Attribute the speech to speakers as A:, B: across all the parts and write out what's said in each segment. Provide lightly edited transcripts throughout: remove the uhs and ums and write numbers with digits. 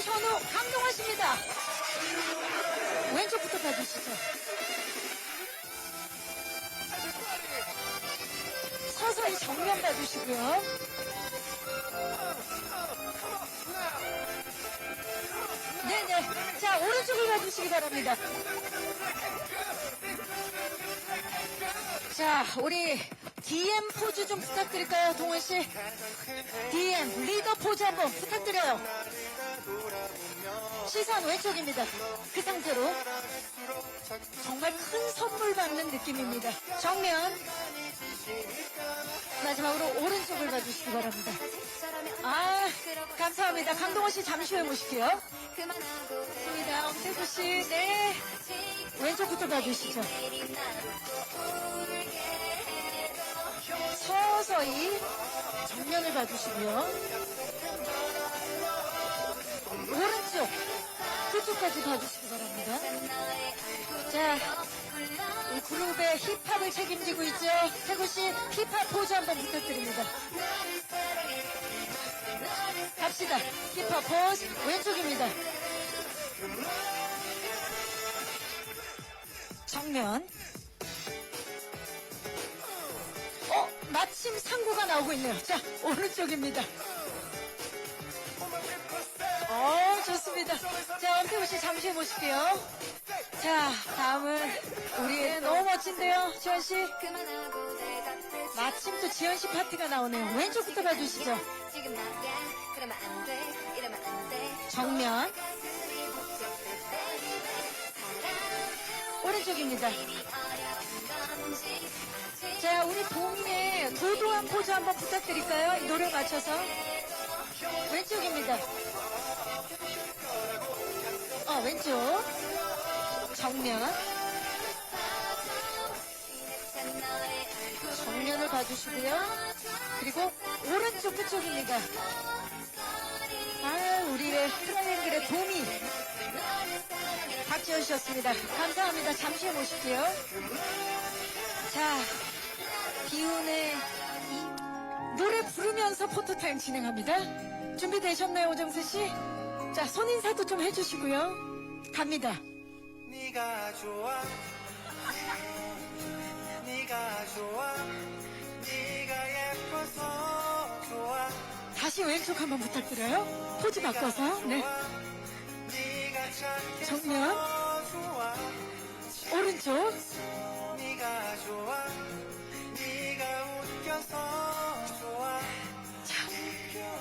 A: 현우 강동원씨입니다. 왼쪽부터 봐주시죠. 서서히 정면 봐주시고요. 네네. 자, 오른쪽을 봐주시기 바랍니다. 자, 우리 DM 포즈 좀 부탁드릴까요, 동원씨? DM 리더 포즈 한번 부탁드려요. 시선 왼쪽입니다. 그 상태로 정말 큰 선물 받는 느낌입니다. 정면. 마지막으로 오른쪽을 봐주시기 바랍니다. 아, 감사합니다. 강동원씨 잠시 후에 모실게요. 좋습니다. 엄태구씨, 네. 왼쪽부터 봐주시죠. 서서히 정면을 봐주시고요. 오른쪽 그쪽까지 봐주시기 바랍니다. 자, 이 그룹의 힙합을 책임지고 있죠. 태구씨 힙합 포즈 한번 부탁드립니다. 갑시다. 힙합 포즈 왼쪽입니다. 정면. 마침 상구가 나오고 있네요. 자, 오른쪽입니다. 좋습니다. 자, 엄태구씨 잠시 후에 모실게요. 자, 다음은 우리 너무 멋진데요, 지현씨. 마침 또 지현씨 파티가 나오네요. 왼쪽부터 봐주시죠. 정면. 오른쪽입니다. 자, 우리 봄이의 도도한 포즈 한번 부탁드릴까요? 이 노래 맞춰서. 왼쪽입니다. 왼쪽. 정면. 정면을 봐주시고요. 그리고 오른쪽 끝쪽입니다. 우리의 트라이앵글의 봄이. 박지현 씨였습니다. 감사합니다. 잠시 후에 모실게요. 자, 기운의 노래 부르면서 포토타임 진행합니다. 준비되셨나요, 오정세 씨? 자, 손인사도 좀 해주시고요. 갑니다.
B: 네가 좋아, 네가 좋아, 네가 예뻐서 좋아.
A: 다시 왼쪽 한번 부탁드려요. 포즈 바꿔서. 네. 정면. 오른쪽.
B: 네가 좋아, 네가 웃겨서 좋아.
A: 자,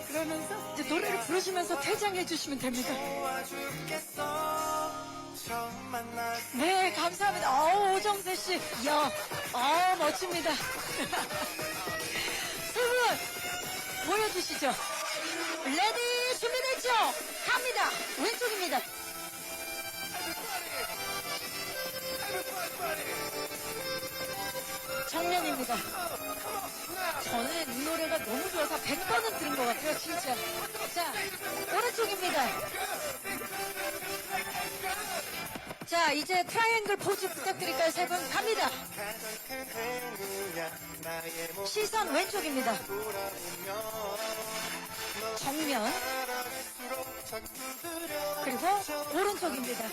A: 그러면서 이제 노래를 부르시면서 퇴장해 주시면 됩니다.
B: 좋아 죽겠어. 처음 만났을
A: 네, 감사합니다. 오정세 씨. 이야, 멋집니다. 세 분 모여주시죠. 레디 준비됐죠? 갑니다. 왼쪽입니다. 정면입니다. 저는 이 노래가 너무 좋아서 100번은 들은 것 같아요, 진짜. 자, 오른쪽입니다. 자, 이제 트라이앵글 포즈 부탁드릴까요? 세 분 갑니다. 시선 왼쪽입니다. 정면. 그리고 오른쪽입니다.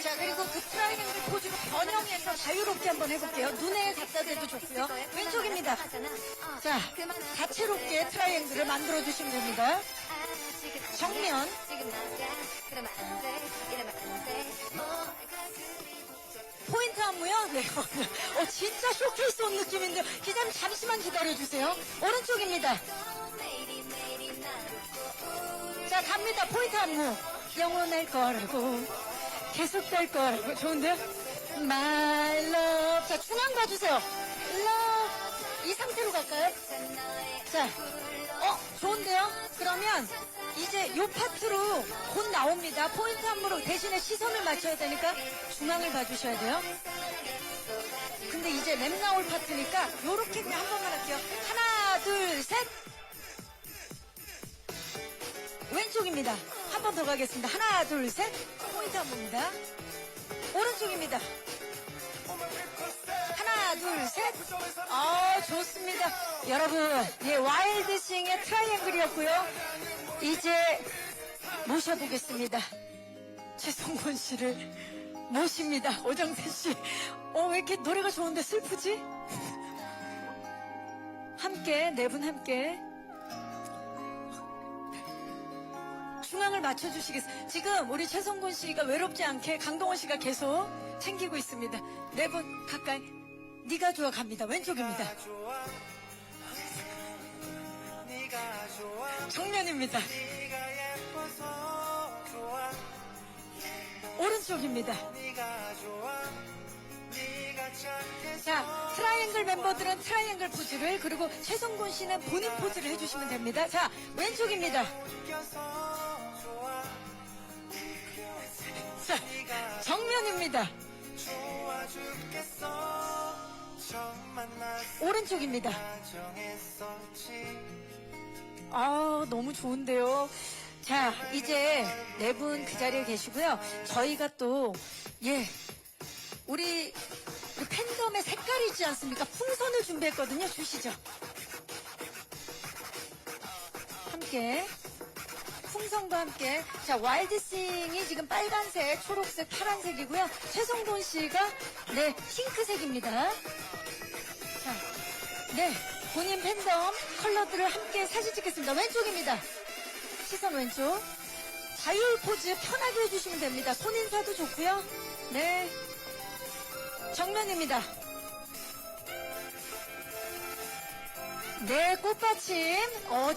A: 자, 그리고 그 트라이앵글 포즈로 변형해서 자유롭게 한번 해볼게요. 눈에 갖다 대도 좋고요. 왼쪽입니다. 자, 다채롭게 트라이앵글을 만들어주시면 됩니다. 정면. 포인트 안무요? 네. 진짜 쇼케이스 온 느낌인데 기자님 잠시만 기다려주세요. 오른쪽입니다. 자, 갑니다. 포인트 안무. 영원할 거라고 계속될 거라고. 좋은데요? My love. 자, 중앙 봐주세요. Love. 이 상태로 갈까요? 자, 좋은데요? 그러면 이제 요 파트로 곧 나옵니다. 포인트 안무로 대신에 시선을 맞춰야 되니까 중앙을 봐주셔야 돼요. 근데 이제 랩 나올 파트니까 요렇게 그냥 한 번만 할게요. 하나, 둘, 셋. 왼쪽입니다. 한 번 더 가겠습니다. 하나, 둘, 셋. 포인트 안무입니다. 오른쪽입니다. 하나, 하나, 둘, 셋. 좋습니다. 여러분, 예, 와일드싱의 트라이앵글이었고요. 이제 모셔보겠습니다. 최성곤 씨를 모십니다. 오정태 씨. 왜 이렇게 노래가 좋은데 슬프지? 함께, 네 분 함께. 중앙을 맞춰주시겠어요? 지금 우리 최성곤 씨가 외롭지 않게 강동원 씨가 계속 챙기고 있습니다. 네 분 가까이. 네가 좋아 갑니다. 왼쪽입니다.
B: 네가 좋아 네가 좋아
A: 정면입니다.
B: 네가 예뻐서 좋아
A: 오른쪽입니다.
B: 네가 좋아 네가 착해서
A: 자, 트라이앵글 멤버들은 트라이앵글 포즈를, 그리고 최성곤 씨는 본인 포즈를 해주시면 됩니다. 자, 왼쪽입니다.
B: 웃겨서 좋아
A: 자, 정면입니다.
B: 좋아 죽겠어 처음 만났을
A: 오른쪽입니다.
B: 때 정했었지
A: 너무 좋은데요. 자, 이제 네 분 그 자리에 계시고요. 저희가 또, 예, 우리 팬덤의 색깔이 있지 않습니까? 풍선을 준비했거든요. 주시죠. 함께. 풍선과 함께. 자, 와일드싱이 지금 빨간색, 초록색, 파란색이고요. 최성곤 씨가, 네, 핑크색입니다. 자, 네, 본인 팬덤 컬러들을 함께 사진 찍겠습니다. 왼쪽입니다. 시선 왼쪽. 자율 포즈 편하게 해주시면 됩니다. 손인사도 좋고요. 네. 정면입니다. 네, 꽃받침.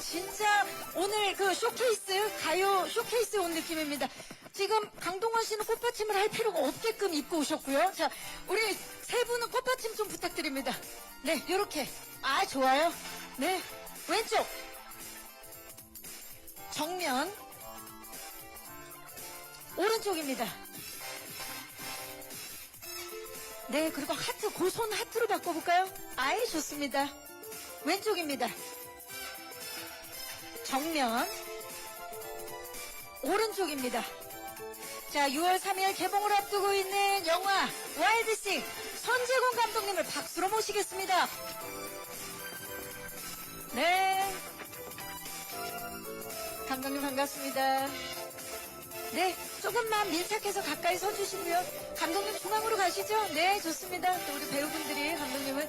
A: 진짜 오늘 그 쇼케이스, 가요 쇼케이스 온 느낌입니다. 지금 강동원 씨는 꽃받침을 할 필요가 없게끔 입고 오셨고요. 자, 우리 세 분은 꽃받침 좀 부탁드립니다. 네, 요렇게. 좋아요. 네, 왼쪽. 정면. 오른쪽입니다. 네, 그리고 하트, 고손 하트로 바꿔볼까요? 좋습니다. 왼쪽입니다. 정면. 오른쪽입니다. 자, 6월 3일 개봉을 앞두고 있는 영화 와일드싱 선재곤 감독님을 박수로 모시겠습니다. 네. 감독님 반갑습니다. 네, 조금만 밀착해서 가까이 서주시고요. 감독님 중앙으로 가시죠. 네, 좋습니다. 또 우리 배우분들이 감독님은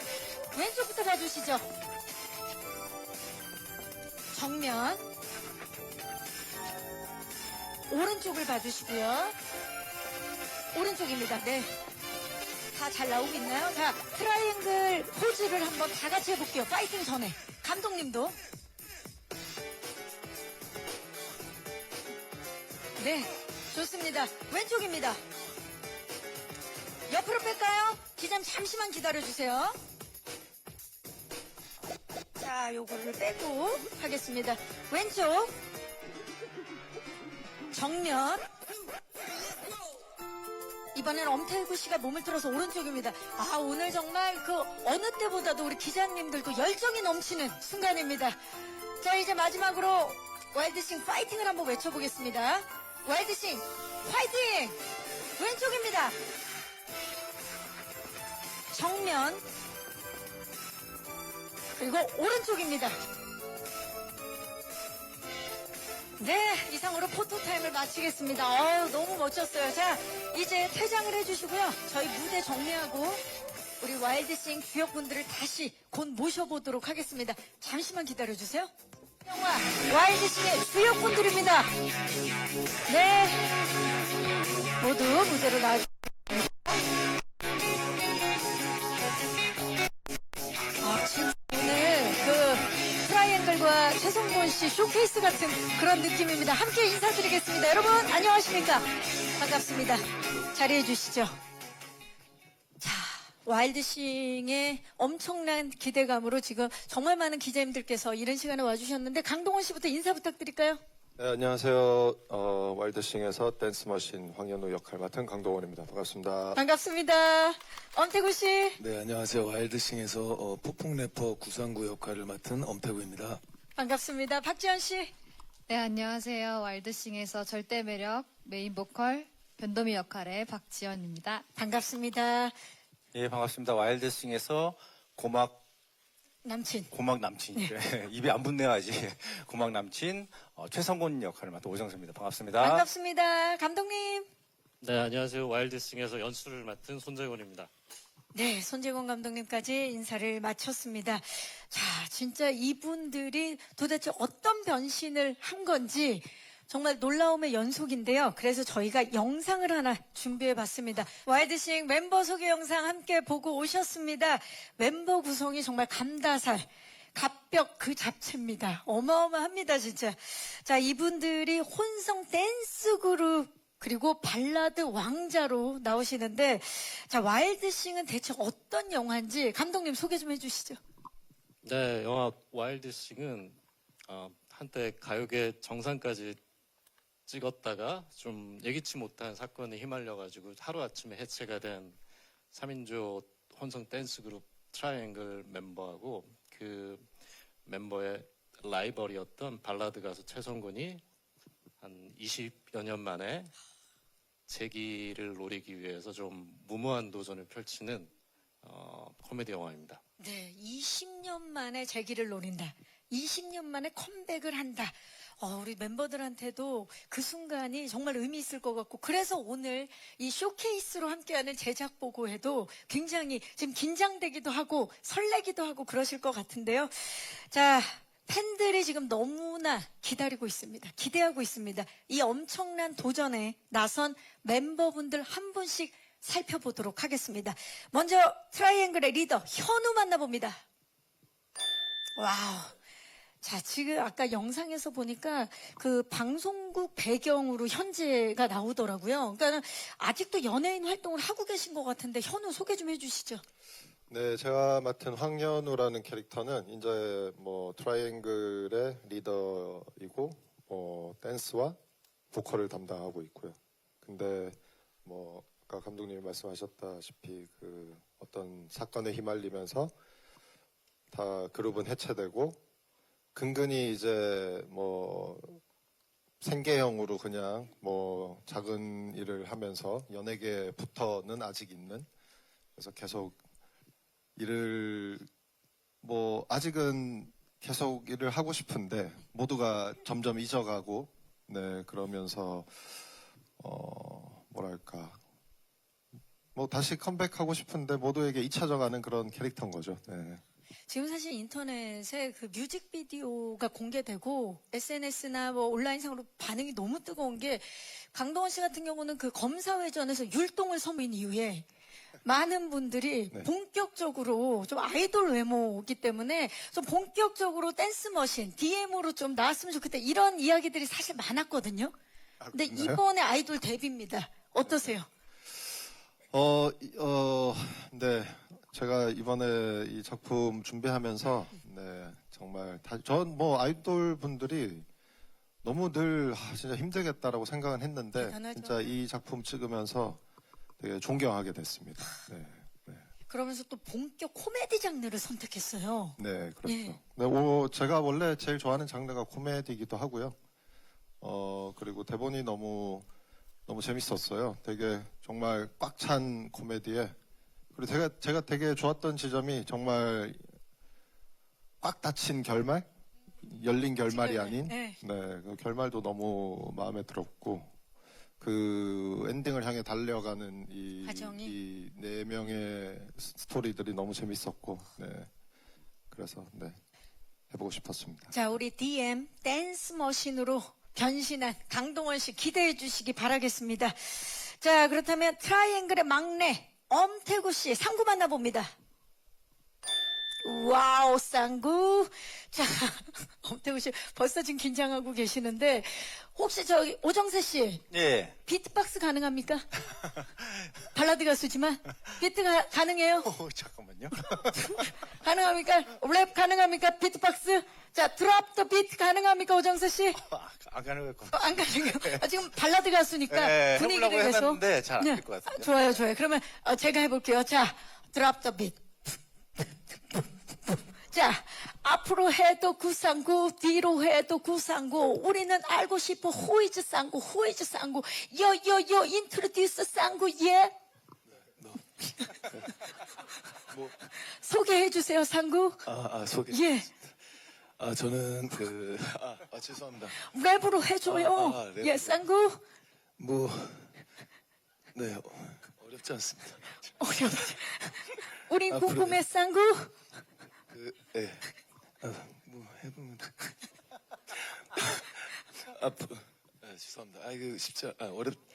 A: 왼쪽부터 봐주시죠. 정면. 오른쪽을 봐주시고요. 오른쪽입니다. 네. 다 잘 나오고 있나요? 자, 트라이앵글 포즈를 한번 다 같이 해볼게요. 파이팅 전에. 감독님도. 네, 좋습니다. 왼쪽입니다. 옆으로 뺄까요? 기자님 잠시만 기다려주세요. 자, 요거를 빼고 하겠습니다. 왼쪽. 정면. 이번엔 엄태구 씨가 몸을 틀어서 오른쪽입니다. 오늘 정말 그 어느 때보다도 우리 기자님들도 열정이 넘치는 순간입니다. 자, 이제 마지막으로 와일드싱 파이팅을 한번 외쳐보겠습니다. 와일드싱 파이팅! 왼쪽입니다. 정면. 그리고 오른쪽입니다. 네, 이상으로 포토타임을 마치겠습니다. 너무 멋졌어요. 자, 이제 퇴장을 해주시고요. 저희 무대 정리하고 우리 와일드싱 주역분들을 다시 곧 모셔보도록 하겠습니다. 잠시만 기다려주세요. 영화 와일드싱의 주역분들입니다. 네, 모두 무대로 나와주세요. 진짜 오늘 그 트라이앵글과 최성곤 씨 쇼케이스 같은 그런 느낌입니다. 함께 인사드리겠습니다. 여러분 안녕하십니까? 반갑습니다. 자리해 주시죠. 자, 와일드싱의 엄청난 기대감으로 지금 정말 많은 기자님들께서 이런 시간에 와주셨는데 강동원 씨부터 인사 부탁드릴까요?
C: 네, 안녕하세요. 와일드싱에서 댄스머신 황현우 역할 맡은 강동원입니다. 반갑습니다.
A: 반갑습니다. 엄태구 씨.
D: 네, 안녕하세요. 와일드싱에서 폭풍 래퍼 구상구 역할을 맡은 엄태구입니다.
A: 반갑습니다. 박지현 씨.
E: 네, 안녕하세요. 와일드싱에서 절대 매력 메인 보컬 변도미 역할의 박지연입니다.
A: 반갑습니다.
F: 예, 반갑습니다. 와일드싱에서 고막
A: 남친.
F: 남친. 네, 입에 안 붙네요, 아직. 고막 남친, 최성곤 역할을 맡은 오정수입니다. 반갑습니다.
A: 반갑습니다. 감독님.
G: 네, 안녕하세요. 와일드싱에서 연출을 맡은 손재곤입니다.
A: 네, 손재곤 감독님까지 인사를 마쳤습니다. 자, 진짜 이분들이 도대체 어떤 변신을 한 건지 정말 놀라움의 연속인데요. 그래서 저희가 영상을 하나 준비해봤습니다. 와일드싱 멤버 소개 영상 함께 보고 오셨습니다. 멤버 구성이 정말 감다살, 갑벽 그 자체입니다. 어마어마합니다, 진짜. 자, 이분들이 혼성 댄스 그룹 그리고 발라드 왕자로 나오시는데, 자, 와일드싱은 대체 어떤 영화인지 감독님 소개 좀 해주시죠.
G: 네, 영화 와일드싱은 한때 가요계 정상까지 찍었다가 좀 예기치 못한 사건에 휘말려가지고 하루아침에 해체가 된 3인조 혼성 댄스 그룹 트라이앵글 멤버하고 그 멤버의 라이벌이었던 발라드 가수 최성곤이 한 20여 년 만에 재기를 노리기 위해서 좀 무모한 도전을 펼치는 코미디 영화입니다.
A: 네, 20년 만에 재기를 노린다. 20년 만에 컴백을 한다. 우리 멤버들한테도 그 순간이 정말 의미 있을 것 같고, 그래서 오늘 이 쇼케이스로 함께하는 제작 보고회도 굉장히 지금 긴장되기도 하고 설레기도 하고 그러실 것 같은데요. 자, 팬들이 지금 너무나 기다리고 있습니다. 기대하고 있습니다. 이 엄청난 도전에 나선 멤버분들 한 분씩 살펴보도록 하겠습니다. 먼저 트라이앵글의 리더 현우 만나봅니다. 와우. 자, 지금 아까 영상에서 보니까 그 방송국 배경으로 현재가 나오더라고요. 그러니까 아직도 연예인 활동을 하고 계신 것 같은데 현우 소개 좀 해주시죠.
C: 네, 제가 맡은 황현우라는 캐릭터는 이제 뭐 트라이앵글의 리더이고 댄스와 보컬을 담당하고 있고요. 근데 뭐 아까 감독님이 말씀하셨다시피 그 어떤 사건에 휘말리면서 다 그룹은 해체되고 근근히 이제 뭐 생계형으로 그냥 뭐 작은 일을 하면서 연예계부터는 아직 있는, 그래서 계속 일을 뭐 아직은 계속 일을 하고 싶은데 모두가 점점 잊어가고, 네, 그러면서 뭐랄까 뭐 다시 컴백하고 싶은데 모두에게 잊혀져가는 그런 캐릭터인 거죠. 네.
A: 지금 사실 인터넷에 그 뮤직비디오가 공개되고 SNS나 뭐 온라인상으로 반응이 너무 뜨거운 게, 강동원 씨 같은 경우는 그 검사회전에서 율동을 섬인 이후에 많은 분들이
C: 네.
A: 본격적으로 좀 아이돌 외모이기 때문에 좀 본격적으로 댄스머신, DM으로 좀 나왔으면 좋겠다 이런 이야기들이 사실 많았거든요. 근데
C: 그런가요?
A: 이번에 아이돌 데뷔입니다. 어떠세요?
C: 네. 제가 이번에 이 작품 준비하면서, 네, 정말 전 뭐 아이돌 분들이 너무 늘 진짜 힘들겠다라고 생각은 했는데,
A: 대단하죠.
C: 진짜 이 작품 찍으면서 되게 존경하게 됐습니다. 네, 네,
A: 그러면서 또 본격 코미디 장르를 선택했어요.
C: 네, 그렇죠.
A: 예.
C: 네, 제가 원래 제일 좋아하는 장르가 코미디이기도 하고요. 그리고 대본이 너무 재밌었어요. 되게 정말 꽉 찬 코미디에, 그리고 제가 되게 좋았던 지점이 정말 꽉 닫힌 결말? 열린 결말이 아닌,
A: 네.
C: 네, 그 결말도 너무 마음에 들었고, 그 엔딩을 향해 달려가는
A: 과정이?
C: 이 네 명의 스토리들이 너무 재밌었고, 네, 그래서 네, 해보고 싶었습니다.
A: 자, 우리 DM 댄스 머신으로 변신한 강동원 씨 기대해 주시기 바라겠습니다. 자, 그렇다면 트라이앵글의 막내 엄태구 씨 상구 만나봅니다. 와우, 쌍구. 자, 엄태구 씨 벌써 지금 긴장하고 계시는데, 혹시 저기 오정세 씨
F: 예.
A: 비트박스 가능합니까? 발라드 가수지만 비트 가능해요?
F: 잠깐만요.
A: 가능합니까? 랩 가능합니까? 비트박스? 자, 드랍 더 비트 가능합니까, 오정세 씨?
F: 안 가는 것 같고.
A: 안 가능해요. 지금 발라드 가수니까
F: 네,
A: 분위기를
F: 해보려고
A: 위해서.
F: 해봤는데 잘안 될 것 같아요.
A: 좋아요, 좋아요. 그러면 제가 해볼게요. 자, 드랍 더 비트. 자, 앞으로 해도 구상구, 뒤로 해도 구상구. 우리는 알고 싶어. 호이즈 쌍구, 호이즈 쌍구. 요요요 인트로듀스 쌍구, 예.
D: 뭐,
A: 소개해 주세요, 상구.
D: 소개.
A: 예,
D: 저는 죄송합니다.
A: 랩으로 해줘요.
D: 랩으로.
A: 예, 상구.
D: 뭐, 네, 어렵지 않습니다.
A: 어렵지. 우린
D: 앞으로-
A: 궁금해, 상구.
D: 네. 뭐, 해보면. 앞으로, 죄송합니다. 이거 쉽지,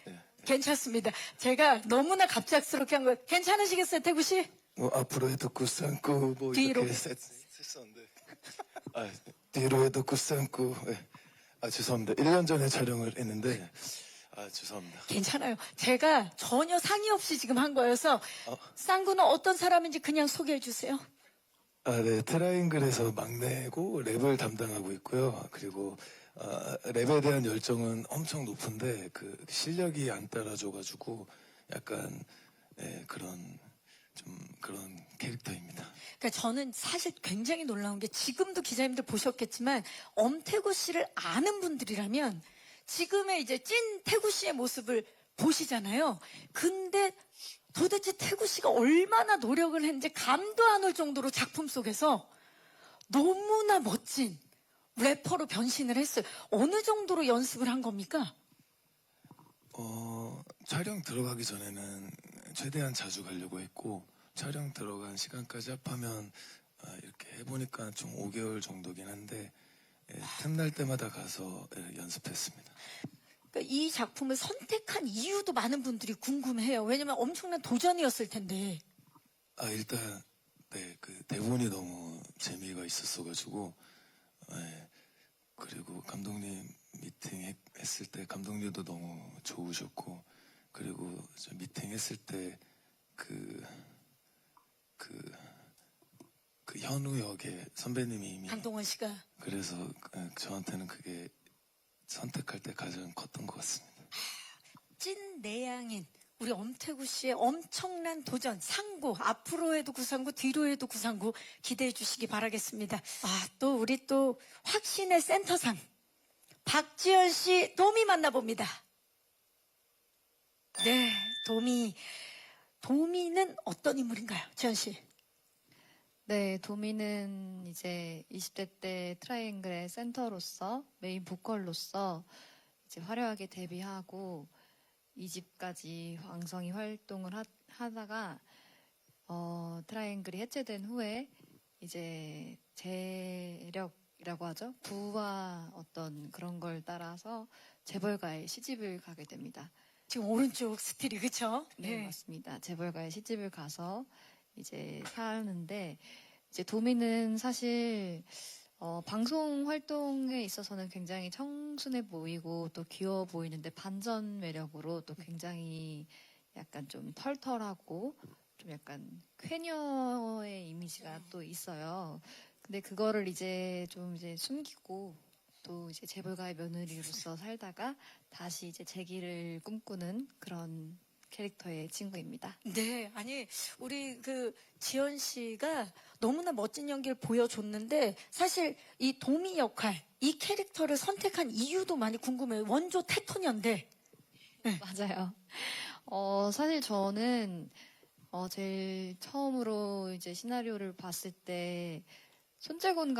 D: 네.
A: 괜찮습니다. 제가 너무나 갑작스럽게 한 거 괜찮으시겠어요, 태구 씨?
D: 뭐, 앞으로 해도 굿삼고, 뭐,
A: 뒤로.
D: 이렇게 했었는데. 뒤로 해도 굿삼고, 죄송합니다. 1년 전에 촬영을 했는데, 죄송합니다.
A: 괜찮아요. 제가 전혀 상의 없이 지금 한 거여서 쌍구는 어떤 사람인지 그냥 소개해 주세요.
D: 네, 트라이앵글에서 막내고 랩을 담당하고 있고요. 그리고 랩에 대한 열정은 엄청 높은데 그 실력이 안 따라줘가지고 약간 그런 캐릭터입니다.
A: 그러니까 저는 사실 굉장히 놀라운 게 지금도 기자님들 보셨겠지만 엄태구 씨를 아는 분들이라면 지금의 이제 찐 태구 씨의 모습을 보시잖아요. 근데 도대체 태구 씨가 얼마나 노력을 했는지 감도 안 올 정도로 작품 속에서 너무나 멋진 래퍼로 변신을 했어요. 어느 정도로 연습을 한 겁니까?
D: 촬영 들어가기 전에는 최대한 자주 가려고 했고 촬영 들어간 시간까지 합하면 이렇게 해보니까 좀 5개월 정도긴 한데 틈날 때마다 가서 연습했습니다.
A: 그러니까 이 작품을 선택한 이유도 많은 분들이 궁금해요. 왜냐면 엄청난 도전이었을 텐데.
D: 일단 그 대본이 너무 재미가 있었어가지고 그리고 감독님 미팅 했을 때 감독님도 너무 좋으셨고 그리고 저 미팅 했을 때 그 현우 역의 선배님이 이미
A: 강동원 씨가.
D: 그래서 저한테는 그게 선택할 때 가장 컸던 것 같습니다.
A: 찐 내향인 우리 엄태구 씨의 엄청난 도전 상구 앞으로 해도 구상구 뒤로 해도 구상구 기대해 주시기 바라겠습니다. 또 우리 또 확신의 센터상 박지현 씨 도미 만나봅니다. 네, 도미는 어떤 인물인가요, 지현 씨?
E: 네, 도미는 이제 20대 때 트라이앵글의 센터로서 메인 보컬로서 이제 화려하게 데뷔하고 2집까지 왕성히 활동을 하다가 트라이앵글이 해체된 후에 이제 재력이라고 하죠. 부와 어떤 그런 걸 따라서 재벌가의 시집을 가게 됩니다.
A: 지금 오른쪽 스틸이 그쵸?
E: 네, 맞습니다. 재벌가의 시집을 가서 이제 사는데 이제 도미는 사실 방송 활동에 있어서는 굉장히 청순해 보이고 또 귀여워 보이는데 반전 매력으로 또 굉장히 약간 좀 털털하고 좀 약간 쾌녀의 이미지가 또 있어요. 근데 그거를 이제 좀 이제 숨기고 또 이제 재벌가의 며느리로서 살다가 다시 이제 재기를 꿈꾸는 그런 캐릭터의 친구입니다.
A: 네, 아니 우리 그 지연 씨가 너무나 멋진 연기를 보여줬는데 사실 이 도미 역할, 이 캐릭터를 선택한 이유도 많이 궁금해요. 원조 테토녀인데.
E: 맞아요. 사실 저는 제일 처음으로 이제 시나리오를 봤을 때 손재곤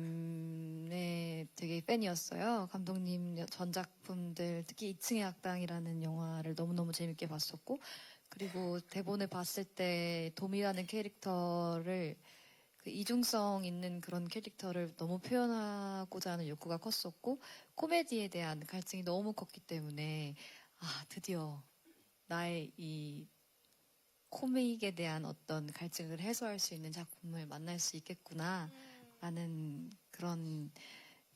E: 감독님의 되게 팬이었어요. 감독님 전작품들, 특히 2층의 악당이라는 영화를 너무너무 재밌게 봤었고, 그리고 대본을 봤을 때 도미라는 캐릭터를 그 이중성 있는 그런 캐릭터를 너무 표현하고자 하는 욕구가 컸었고, 코미디에 대한 갈증이 너무 컸기 때문에, 드디어 나의 이 코믹에 대한 어떤 갈증을 해소할 수 있는 작품을 만날 수 있겠구나 라는 그런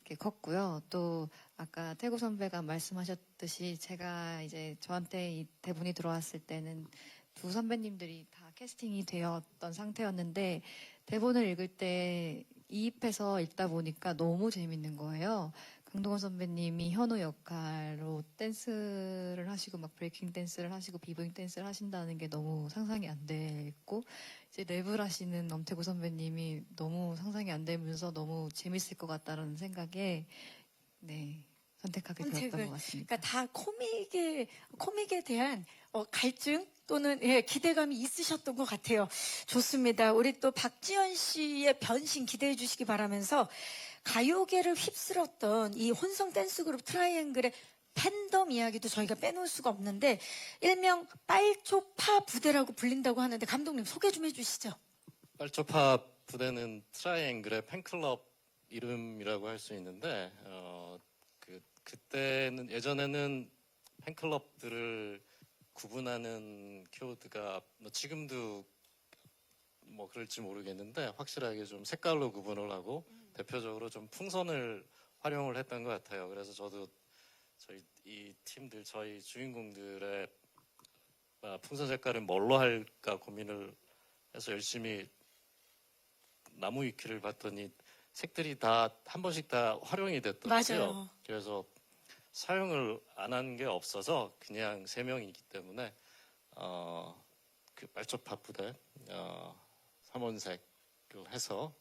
E: 게 컸고요. 또 아까 태구 선배가 말씀하셨듯이 제가 이제 저한테 이 대본이 들어왔을 때는 두 선배님들이 다 캐스팅이 되었던 상태였는데 대본을 읽을 때 이입해서 읽다 보니까 너무 재밌는 거예요. 강동원 선배님이 현우 역할로 댄스를 하시고 막 브레이킹 댄스를 하시고 비보잉 댄스를 하신다는 게 너무 상상이 안 됐고 이제 랩을 하시는 엄태구 선배님이 너무 상상이 안 되면서 너무 재밌을 것 같다는 생각에 네 선택하게
A: 선택을.
E: 되었던 것 같습니다.
A: 그러니까 다 코믹에 대한 갈증 또는 기대감이 있으셨던 것 같아요. 좋습니다. 우리 또 박지현 씨의 변신 기대해 주시기 바라면서 가요계를 휩쓸었던 이 혼성 댄스 그룹 트라이앵글의 팬덤 이야기도 저희가 빼놓을 수가 없는데 일명 빨초파 부대라고 불린다고 하는데 감독님 소개 좀 해주시죠.
G: 빨초파 부대는 트라이앵글의 팬클럽 이름이라고 할 수 있는데 그때는 예전에는 팬클럽들을 구분하는 키워드가 뭐 지금도 뭐 그럴지 모르겠는데 확실하게 좀 색깔로 구분을 하고 대표적으로 좀 풍선을 활용을 했던 것 같아요. 그래서 저도 저희 이 팀들 저희 주인공들의 풍선 색깔을 뭘로 할까 고민을 해서 열심히 나무 위키를 봤더니 색들이 다 한 번씩 다 활용이 됐더라고요.
A: 맞아요.
G: 그래서 사용을 안 한 게 없어서 그냥 3명이기 때문에 그 빨초파 부대 3원색을 해서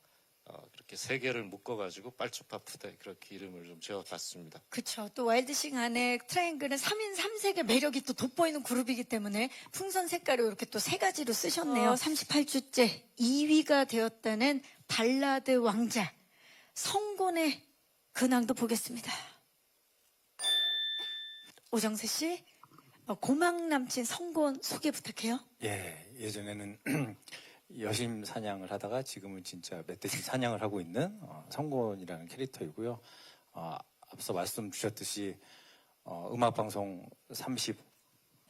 G: 그렇게 3개를 묶어가지고 빨초파 부대 그렇게 이름을 좀 지어봤습니다.
A: 그렇죠. 또 와일드싱 안에 트라이앵글은 3인 3색의 매력이 또 돋보이는 그룹이기 때문에 풍선 색깔을 이렇게 또 3가지로 쓰셨네요. 38주째 2위가 되었다는 발라드 왕자 성곤의 근황도 보겠습니다. 오정세 씨, 고막 남친 성곤 소개 부탁해요.
F: 예, 예전에는 여심 사냥을 하다가 지금은 진짜 멧돼지 사냥을 하고 있는 성곤이라는 캐릭터이고요. 앞서 말씀 주셨듯이 음악방송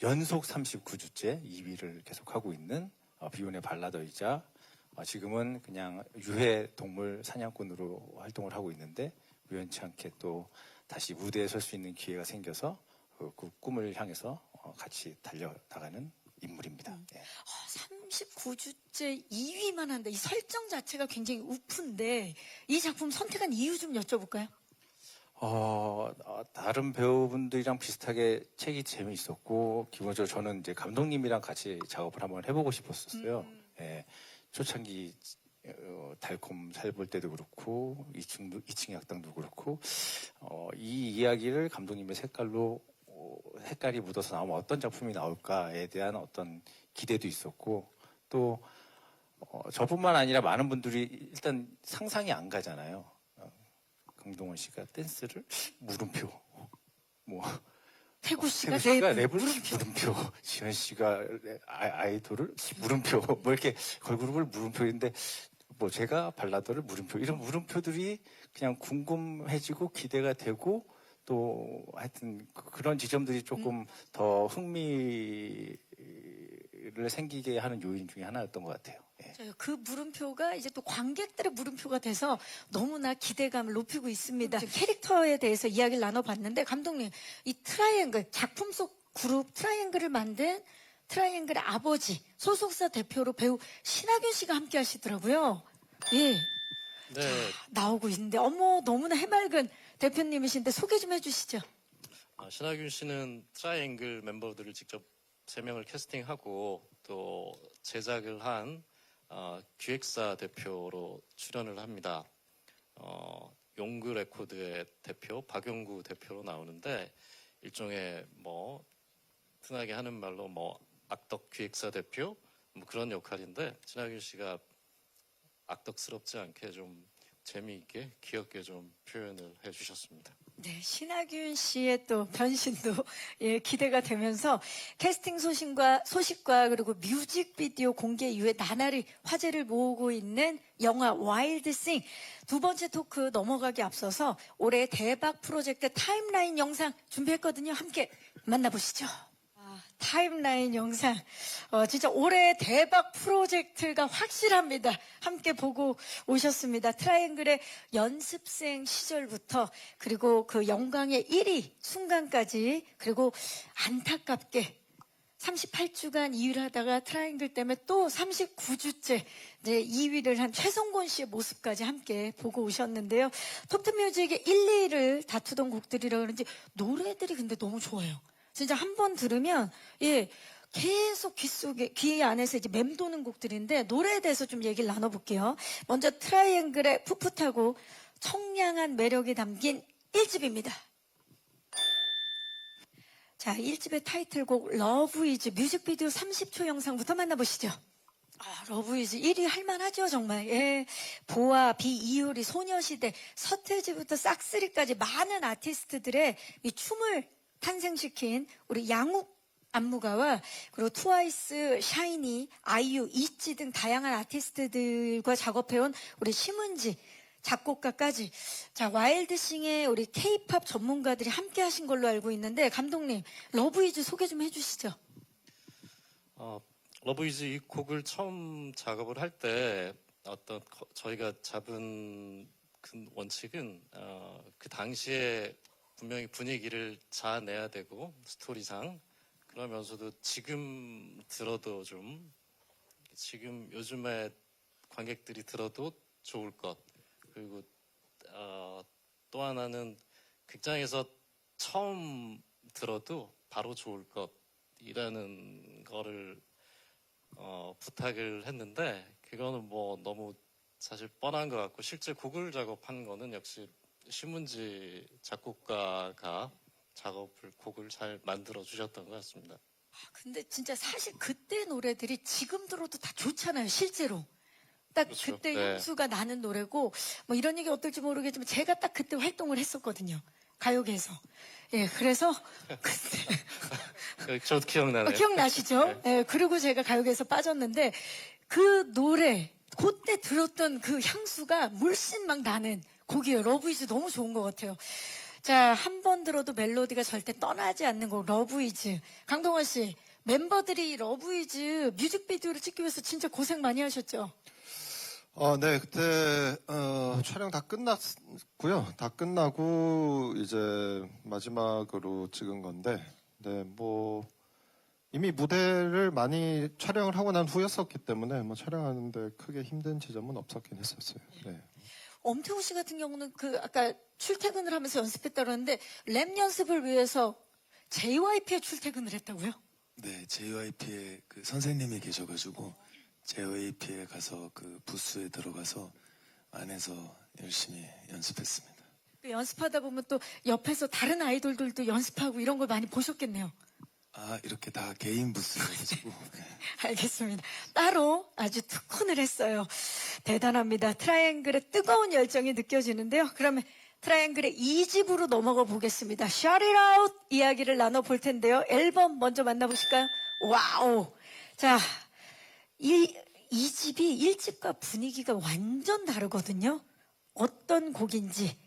F: 연속 39주째 2위를 계속하고 있는 비혼의 발라더이자 지금은 그냥 유해 동물 사냥꾼으로 활동을 하고 있는데 우연치 않게 또 다시 무대에 설 수 있는 기회가 생겨서 그 꿈을 향해서 같이 달려나가는 인물입니다. 예.
A: 39주째 2위만 한다. 이 설정 자체가 굉장히 우프인데 이 작품 선택한 이유 좀 여쭤볼까요?
F: 다른 배우분들이랑 비슷하게 책이 재미있었고 기본적으로 저는 이제 감독님이랑 같이 작업을 한번 해보고 싶었었어요. 예, 초창기 달콤 살볼 때도 그렇고 2층 약당도 그렇고 이 이야기를 감독님의 색깔이 묻어서 나오면 어떤 작품이 나올까에 대한 어떤 기대도 있었고 또 저뿐만 아니라 많은 분들이 일단 상상이 안 가잖아요. 강동원 씨가 댄스를 물음표,
A: 태구 씨가
F: 랩을 물음표, 지현 씨가 아이돌을 물음표, 이렇게 걸그룹을 물음표인데 제가 발라더를 물음표, 이런 물음표들이 그냥 궁금해지고 기대가 되고 또 하여튼 그런 지점들이 조금 더 흥미를 생기게 하는 요인 중에 하나였던 것 같아요. 예.
A: 그 물음표가 이제 또 관객들의 물음표가 돼서 너무나 기대감을 높이고 있습니다. 캐릭터에 대해서 이야기를 나눠봤는데 감독님 이 트라이앵글 작품 속 그룹 트라이앵글을 만든 트라이앵글의 아버지 소속사 대표로 배우 신하균 씨가 함께 하시더라고요. 예.
G: 네,
A: 나오고 있는데 너무나 해맑은 대표님이신데 소개 좀 해주시죠.
G: 신하균 씨는 트라이앵글 멤버들을 직접 3명을 캐스팅하고 또 제작을 한 기획사 대표로 출연을 합니다. 용그 레코드의 대표 박용구 대표로 나오는데 일종의 흔하게 하는 말로 악덕 기획사 대표 그런 역할인데 신하균 씨가 악덕스럽지 않게 좀 재미있게 귀엽게 좀 표현을 해주셨습니다.
A: 네, 신하균 씨의 또 변신도 기대가 되면서 캐스팅 소식과 그리고 뮤직비디오 공개 이후에 나날이 화제를 모으고 있는 영화 와일드 싱 두 번째 토크 넘어가기 앞서서 올해 대박 프로젝트 타임라인 영상 준비했거든요. 함께 만나보시죠. 타임라인 영상 진짜 올해 대박 프로젝트가 확실합니다. 함께 보고 오셨습니다. 트라이앵글의 연습생 시절부터 그리고 그 영광의 1위 순간까지 그리고 안타깝게 38주간 2위를 하다가 트라이앵글 때문에 또 39주째 2위를 한 최성곤 씨의 모습까지 함께 보고 오셨는데요. 톱트뮤직의 1, 2위를 다투던 곡들이라 그런지 노래들이 근데 너무 좋아요. 진짜 한 번 들으면 계속 귀 안에서 이제 맴도는 곡들인데 노래에 대해서 좀 얘기를 나눠볼게요. 먼저 트라이앵글의 풋풋하고 청량한 매력이 담긴 1집입니다. 자, 1집의 타이틀곡 러브 이즈 뮤직비디오 30초 영상부터 만나보시죠. 러브 이즈 1위 할만하죠, 정말. 예. 보아, 비이효리, 소녀시대, 서태지부터 싹쓸이까지 많은 아티스트들의 이 춤을 탄생시킨 우리 양욱 안무가와 그리고 트와이스, 샤이니, 아이유, 이치 등 다양한 아티스트들과 작업해온 우리 심은지 작곡가까지 자 와일드싱의 우리 K-팝 전문가들이 함께 하신 걸로 알고 있는데 감독님 러브이즈 소개 좀 해주시죠.
G: 러브이즈 이 곡을 처음 작업을 할 때 어떤 저희가 잡은 큰 원칙은 그 당시에 분명히 분위기를 자아내야 되고 스토리상 그러면서도 지금 들어도 좀 지금 요즘에 관객들이 들어도 좋을 것 그리고 또 하나는 극장에서 처음 들어도 바로 좋을 것이라는 거를 부탁을 했는데 그거는 뭐 너무 사실 뻔한 것 같고 실제 곡을 작업한 거는 역시 심은지 작곡가가 곡을 잘 만들어 주셨던 것 같습니다.
A: 근데 진짜 사실 그때 노래들이 지금 들어도 다 좋잖아요, 실제로. 딱
G: 그렇죠.
A: 그때
G: 네.
A: 향수가 나는 노래고 뭐 이런 얘기 어떨지 모르겠지만 제가 딱 그때 활동을 했었거든요. 가요계에서. 예, 그래서 그때
G: 저도 기억나네요.
A: 기억나시죠? 예, 그리고 제가 가요계에서 빠졌는데 그 노래 그때 들었던 그 향수가 물씬 막 나는 곡이에요. 러브이즈 너무 좋은 것 같아요. 자, 한 번 들어도 멜로디가 절대 떠나지 않는 곡 러브이즈. 강동원 씨, 멤버들이 러브이즈 뮤직비디오를 찍기 위해서 진짜 고생 많이 하셨죠?
C: 네, 그때 촬영 다 끝났고요. 다 끝나고 이제 마지막으로 찍은 건데, 네, 뭐 이미 무대를 많이 촬영을 하고 난 후였었기 때문에 뭐 촬영하는데 크게 힘든 지점은 없었긴 했었어요. 네.
A: 엄태우 씨 같은 경우는 그 아까 출퇴근을 하면서 연습했다고 그러는데 랩 연습을 위해서 JYP에 출퇴근을 했다고요?
D: 네, JYP에 그 선생님이 계셔가지고 JYP에 가서 그 부스에 들어가서 안에서 열심히 연습했습니다.
A: 그 연습하다 보면 또 옆에서 다른 아이돌들도 연습하고 이런 걸 많이 보셨겠네요.
D: 이렇게 다 개인 부스여가지고 네.
A: 알겠습니다. 따로 아주 특훈을 했어요. 대단합니다. 트라이앵글의 뜨거운 열정이 느껴지는데요. 그러면 트라이앵글의 2집으로 넘어가 보겠습니다. Shout It Out 이야기를 나눠볼 텐데요. 앨범 먼저 만나보실까요? 와우. 자, 이 2집이 1집과 분위기가 완전 다르거든요. 어떤 곡인지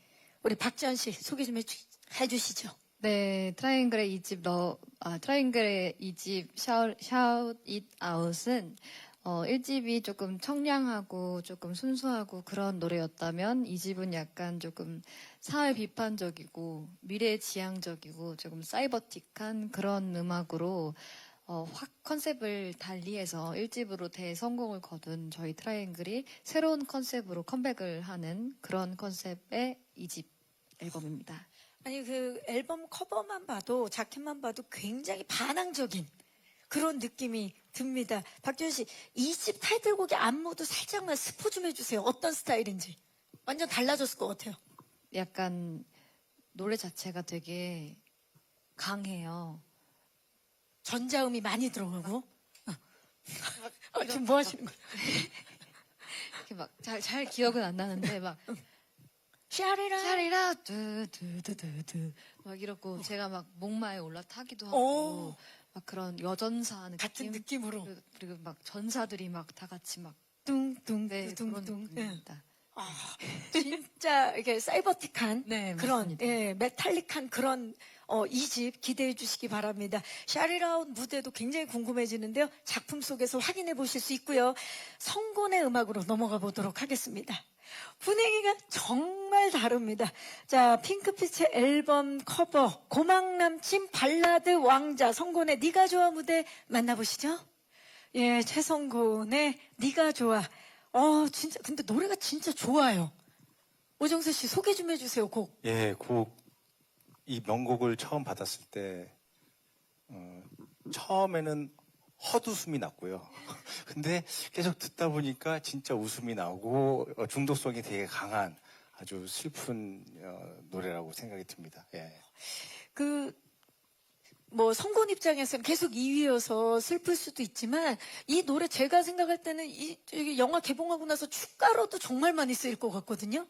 A: 우리 박지현 씨 소개 좀 해주시죠.
E: 네, 트라이앵글의 트라이앵글의 2집 Shout It Out은 1집이 조금 청량하고 조금 순수하고 그런 노래였다면 2집은 약간 조금 사회 비판적이고 미래지향적이고 조금 사이버틱한 그런 음악으로 확 컨셉을 달리해서 1집으로 대성공을 거둔 저희 트라이앵글이 새로운 컨셉으로 컴백을 하는 그런 컨셉의 2집 앨범입니다.
A: 아니 그 앨범 커버만 봐도 자켓만 봐도 굉장히 반항적인 그런 느낌이 듭니다. 박지현 씨, 2집 타이틀곡의 안무도 살짝만 스포 좀 해주세요. 어떤 스타일인지. 완전 달라졌을 것 같아요.
E: 약간 노래 자체가 되게 강해요.
A: 전자음이 많이 들어가고. 지금 뭐 하시는 거예요?
E: 이렇게 막 잘 기억은 안 나는데 막
A: 샤리라.
E: 샤리라 두두두두두 막 이러고 제가 막 목마에 올라타기도
A: 오.
E: 하고 막 그런 여전사 느낌
A: 같은 느낌으로.
E: 그리고 막 전사들이 막 다 같이 막
A: 뚱뚱
E: 네, 그런
A: 뚱뚱.
E: 느낌입니다.
A: 진짜 이게 사이버틱한
E: 네,
A: 그런
E: 맞습니다.
A: 메탈릭한 그런 2집 기대해 주시기 바랍니다. 샤리라웃 무대도 굉장히 궁금해지는데요. 작품 속에서 확인해 보실 수 있고요. 성곤의 음악으로 넘어가 보도록 하겠습니다. 분위기가 정말 다릅니다. 자, 핑크빛의 앨범 커버 고막남친 발라드 왕자 성곤의 네가 좋아 무대 만나보시죠. 예, 최성곤의 네가 좋아. 진짜 근데 노래가 진짜 좋아요. 오정세 씨 소개 좀 해주세요. 곡.
F: 예, 이 명곡을 처음 받았을 때 처음에는 헛웃음이 났고요. 근데 계속 듣다 보니까 진짜 웃음이 나오고 중독성이 되게 강한 아주 슬픈 노래라고 생각이 듭니다. 예.
A: 그 뭐 성곤 입장에서는 계속 2위여서 슬플 수도 있지만 이 노래 제가 생각할 때는 이 영화 개봉하고 나서 축가로도 정말 많이 쓰일 것 같거든요.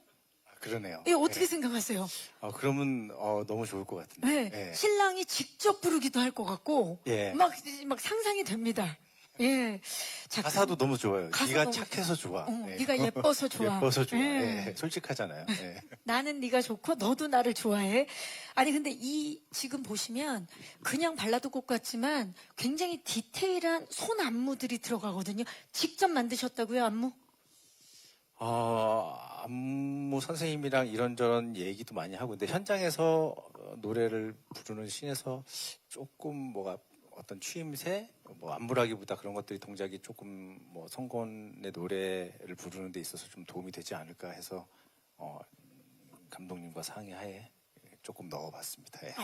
F: 그러네요.
A: 예, 어떻게
F: 네.
A: 생각하세요?
F: 그러면 너무 좋을 것 같은데.
A: 네,
F: 네.
A: 신랑이 직접 부르기도 할 것 같고
F: 예.
A: 막 상상이 됩니다. 예. 자,
F: 가사도 너무 좋아요.
A: 가사
F: 네가
A: 너무
F: 착해서 좋아. 네.
A: 네가 예뻐서 좋아.
F: 예뻐서 좋아.
A: 예.
F: 예. 솔직하잖아요. 예.
A: 나는 네가 좋고 너도 나를 좋아해. 아니 근데 이 지금 보시면 그냥 발라드 곡 같지만 굉장히 디테일한 손 안무들이 들어가거든요. 직접 만드셨다고요, 안무?
F: 안무 선생님이랑 이런저런 얘기도 많이 하고, 근데 현장에서 노래를 부르는 씬에서 조금 뭐가 어떤 추임새, 뭐 안무라기보다 그런 것들이 동작이 조금 뭐 성곤의 노래를 부르는 데 있어서 좀 도움이 되지 않을까 해서 감독님과 상의하에 조금 넣어봤습니다. 예.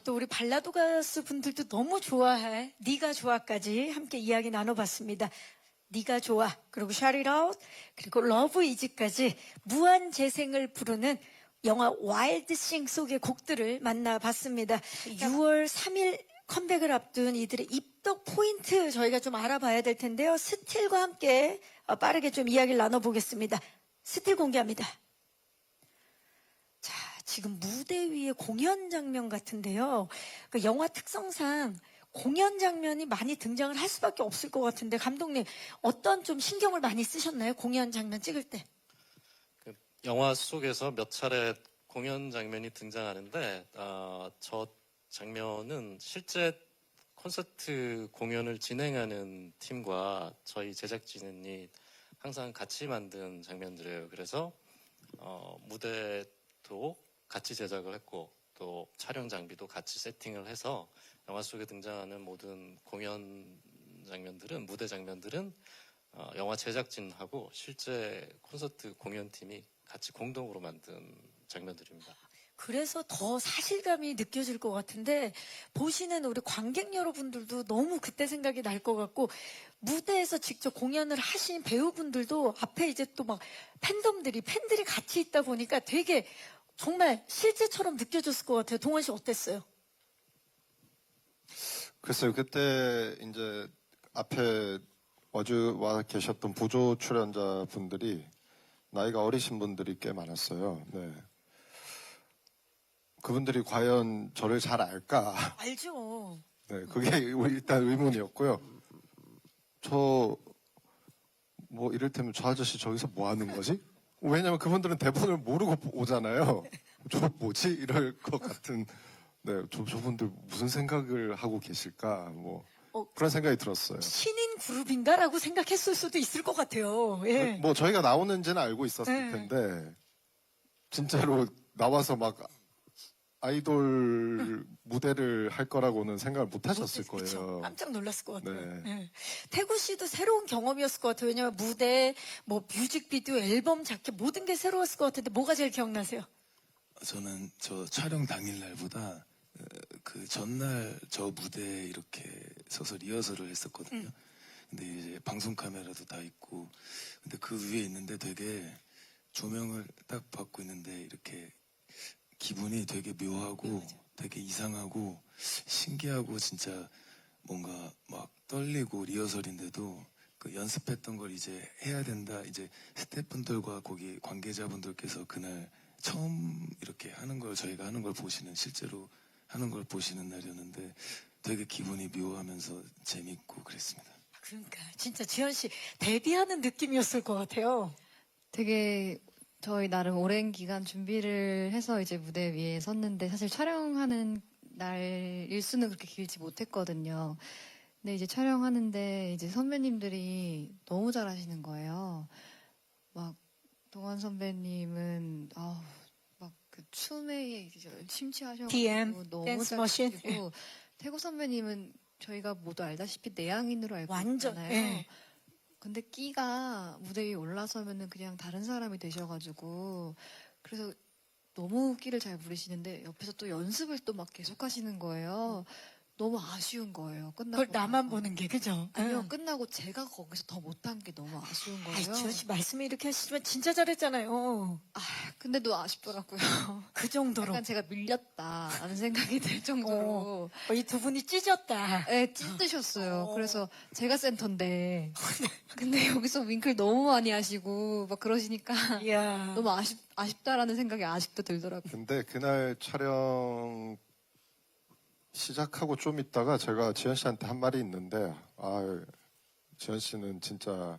A: 또 우리 발라드 가수 분들도 너무 좋아해. 네가 좋아까지 함께 이야기 나눠봤습니다. 네가 좋아, 그리고 Shout It Out, 그리고 Love Is까지 무한 재생을 부르는 영화 와일드 싱 속의 곡들을 만나봤습니다. 6월 3일 컴백을 앞둔 이들의 입덕 포인트 저희가 좀 알아봐야 될 텐데요. 스틸과 함께 빠르게 좀 이야기를 나눠보겠습니다. 스틸 공개합니다. 자, 지금 무대 위의 공연 장면 같은데요. 그 영화 특성상 공연 장면이 많이 등장을 할 수밖에 없을 것 같은데 감독님 어떤 좀 신경을 많이 쓰셨나요? 공연 장면 찍을 때.
G: 그 영화 속에서 몇 차례 공연 장면이 등장하는데 저 장면은 실제 콘서트 공연을 진행하는 팀과 저희 제작진이 항상 같이 만든 장면들이에요. 그래서 무대도 같이 제작을 했고 또 촬영 장비도 같이 세팅을 해서 영화 속에 등장하는 모든 공연 장면들은 무대 장면들은 영화 제작진하고 실제 콘서트 공연팀이 같이 공동으로 만든 장면들입니다.
A: 그래서 더 사실감이 느껴질 것 같은데 보시는 우리 관객 여러분들도 너무 그때 생각이 날 것 같고 무대에서 직접 공연을 하신 배우분들도 앞에 이제 또 막 팬들이 같이 있다 보니까 되게 정말 실제처럼 느껴졌을 것 같아요. 동원 씨 어땠어요?
C: 글쎄요, 그때 이제 앞에 와 계셨던 보조 출연자 분들이 나이가 어리신 분들이 꽤 많았어요. 네. 그분들이 과연 저를 잘 알까?
A: 알죠.
C: 네, 그게 일단 의문이었고요. 뭐 이를테면 저 아저씨 저기서 뭐 하는 거지? 왜냐면 그분들은 대본을 모르고 오잖아요. 저 뭐지? 이럴 것 같은. 네, 저분들 무슨 생각을 하고 계실까? 뭐 그런 생각이 들었어요.
A: 신인 그룹인가라고 생각했을 수도 있을 것 같아요. 예.
C: 뭐 저희가 나오는지는 알고 있었을
A: 네.
C: 텐데 진짜로 나와서 막 아이돌 무대를 할 거라고는 생각을 못 하셨을
A: 그쵸.
C: 거예요.
A: 깜짝 놀랐을 것 같아요.
C: 네.
A: 예. 태구 씨도 새로운 경험이었을 것 같아요. 왜냐면 무대, 뭐 뮤직비디오, 앨범 자켓 모든 게 새로웠을 것 같은데 뭐가 제일 기억나세요?
D: 저는 저 촬영 당일날보다 그 전날 저 무대에 이렇게 서서 리허설을 했었거든요. 근데 이제 방송 카메라도 다 있고, 근데 그 위에 있는데 되게 조명을 딱 받고 있는데 이렇게 기분이 되게 묘하고 되게 이상하고 신기하고 진짜 뭔가 막 떨리고 리허설인데도 그 연습했던 걸 이제 해야 된다. 이제 스태프분들과 거기 관계자분들께서 그날 처음 이렇게 하는 걸 저희가 하는 걸 보시는 실제로 하는 걸 보시는 날이었는데 되게 기분이 묘하면서 재밌고 그랬습니다.
A: 그러니까 진짜 지현 씨 데뷔하는 느낌이었을 것 같아요.
E: 되게 저희 나름 오랜 기간 준비를 해서 이제 무대 위에 섰는데 사실 촬영하는 날 일수는 그렇게 길지 못했거든요. 근데 이제 촬영하는데 이제 선배님들이 너무 잘하시는 거예요. 막 동원 선배님은 막 그 춤에 심취하셔가지고
A: DM,
E: 너무
A: 댄스 머신.
E: 잘하시고 태국 선배님은 저희가 모두 알다시피 내향인으로 알고
A: 완전,
E: 있잖아요.
A: 예.
E: 근데 끼가 무대 위에 올라서면은 그냥 다른 사람이 되셔가지고 그래서 너무 끼를 잘 부리시는데 옆에서 또 연습을 또 막 계속 하시는 거예요. 너무 아쉬운 거예요. 끝나고
A: 그걸 나만
E: 나서.
A: 보는 게 그죠?
E: 아니요,
A: 응.
E: 끝나고 제가 거기서 더 못한 게 너무 아쉬운
A: 아이,
E: 거예요.
A: 지현 씨 말씀을 이렇게 하시지만 진짜 잘했잖아요.
E: 근데도 아쉽더라고요.
A: 그 정도로.
E: 약간 제가 밀렸다라는 생각이 들 정도로
A: 이 두 분이 찢었다.
E: 네, 찐드셨어요.
A: 어.
E: 그래서 제가 센터인데 근데 여기서 윙클 너무 많이 하시고 막 그러시니까
A: 이야.
E: 너무 아쉽다라는 생각이 아직도 들더라고요.
C: 근데 그날 촬영 시작하고 좀 있다가 제가 지현 씨한테 한 말이 있는데, 지현 씨는 진짜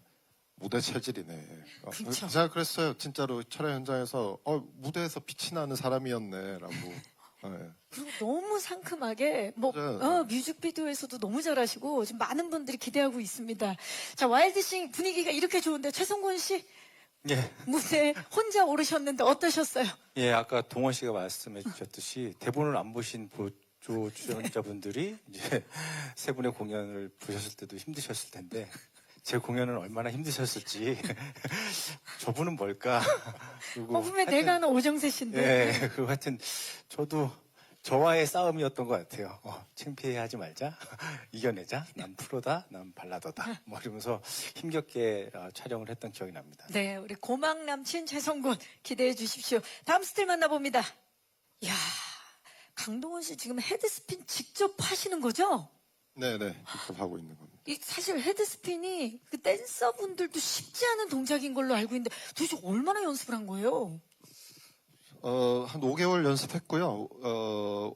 C: 무대 체질이네.
A: 그쵸.
C: 제가 그랬어요. 진짜로 촬영 현장에서 무대에서 빛이 나는 사람이었네라고. 네.
A: 그리고 너무 상큼하게
C: 맞아요.
A: 뮤직비디오에서도 너무 잘하시고 지금 많은 분들이 기대하고 있습니다. 자, 와일드싱 분위기가 이렇게 좋은데 최성곤 씨
F: 예,
A: 무대에 혼자 오르셨는데 어떠셨어요?
F: 예, 아까 동원 씨가 말씀해 주셨듯이 대본을 안 보신 보조 출연자분들이 이제 세 분의 공연을 보셨을 때도 힘드셨을 텐데 제 공연은 얼마나 힘드셨을지 저분은 뭘까? 그리고
A: 분명 내가 하는 오정세 씨인데.
F: 예, 그 하여튼 저도 저와의 싸움이었던 것 같아요. 창피해하지 말자, 이겨내자, 난 프로다, 난 발라더다, 뭐 이러면서 힘겹게 촬영을 했던 기억이 납니다.
A: 네, 우리 고막 남친 최성곤 기대해 주십시오. 다음 스틸 만나봅니다. 이야, 강동원 씨 지금 헤드스핀 직접 하시는 거죠?
C: 네네, 직접 하고 있는 겁니다.
A: 사실 헤드스핀이 그 댄서분들도 쉽지 않은 동작인 걸로 알고 있는데 도대체 얼마나 연습을 한 거예요?
C: 한 5개월 연습했고요.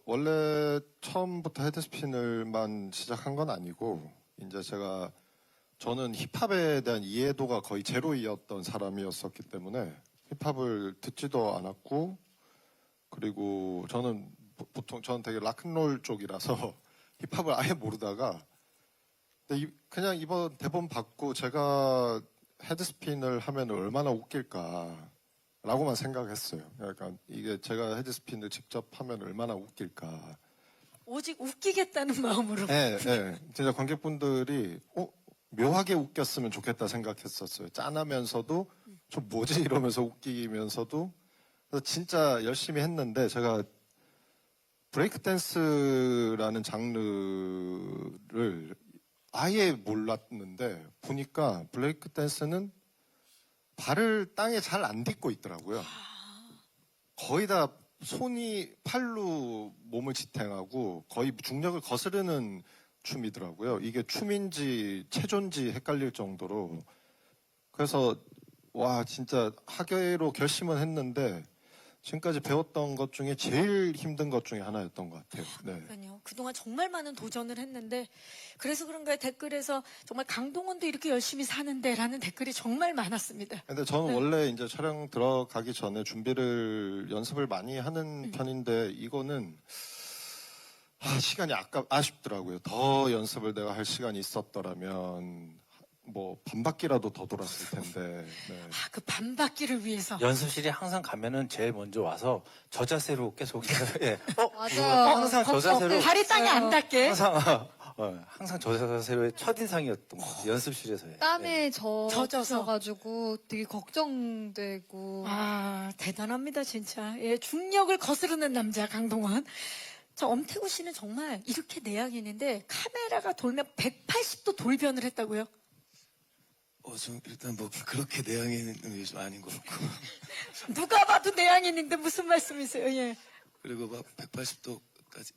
C: 원래 처음부터 헤드스핀을만 시작한 건 아니고, 이제 저는 힙합에 대한 이해도가 거의 제로이었던 사람이었었기 때문에 힙합을 듣지도 않았고, 그리고 저는 저는 되게 락앤롤 쪽이라서 힙합을 아예 모르다가, 근데 그냥 이번 대본 받고 제가 헤드스핀을 하면 얼마나 웃길까. 라고만 생각했어요. 그러니까 이게 제가 헤드스핀을 직접 하면 얼마나 웃길까.
A: 오직 웃기겠다는 마음으로.
C: 네, 네. 진짜 관객분들이 묘하게 웃겼으면 좋겠다 생각했었어요. 짠하면서도 좀 뭐지 이러면서 웃기면서도. 그래서 진짜 열심히 했는데 제가 브레이크 댄스라는 장르를 아예 몰랐는데 보니까 브레이크 댄스는 발을 땅에 잘 안 딛고 있더라고요. 거의 다 팔로 몸을 지탱하고 거의 중력을 거스르는 춤이더라고요. 이게 춤인지 체조인지 헷갈릴 정도로. 그래서 와 진짜 하기로 결심은 했는데 지금까지 배웠던 것 중에 제일 힘든 것 중에 하나였던 것 같아요. 네.
A: 그러니까요. 그동안 정말 많은 도전을 했는데 그래서 그런가요? 댓글에서 정말 강동원도 이렇게 열심히 사는데 라는 댓글이 정말 많았습니다.
C: 근데 저는 원래 이제 촬영 들어가기 전에 연습을 많이 하는 편인데 이거는 시간이 아쉽더라고요. 더 연습을 내가 할 시간이 있었더라면 뭐 반바퀴라도 더 돌았을 텐데. 네.
A: 그 반바퀴를 위해서.
F: 연습실에 항상 가면은 제일 먼저 와서 저 자세로 계속 예.
E: 맞아요.
F: 항상 저 자세로
A: 발이 땅에 안 닿게.
F: 항상 저 자세로의 첫인상이었던 것 같아요. 연습실에서의.
E: 땀에
A: 젖어서.
E: 젖어가지고 되게 걱정되고
A: 대단합니다, 진짜. 예, 중력을 거스르는 남자, 강동원. 자, 엄태구 씨는 정말 이렇게 내향인인데 카메라가 돌면 180도 돌변을 했다고요?
D: 좀 일단 뭐 그렇게 내향인은 좀 아닌 것 같고.
A: 누가 봐도 내향인인데 무슨 말씀이세요? 예.
D: 그리고 막 180도까지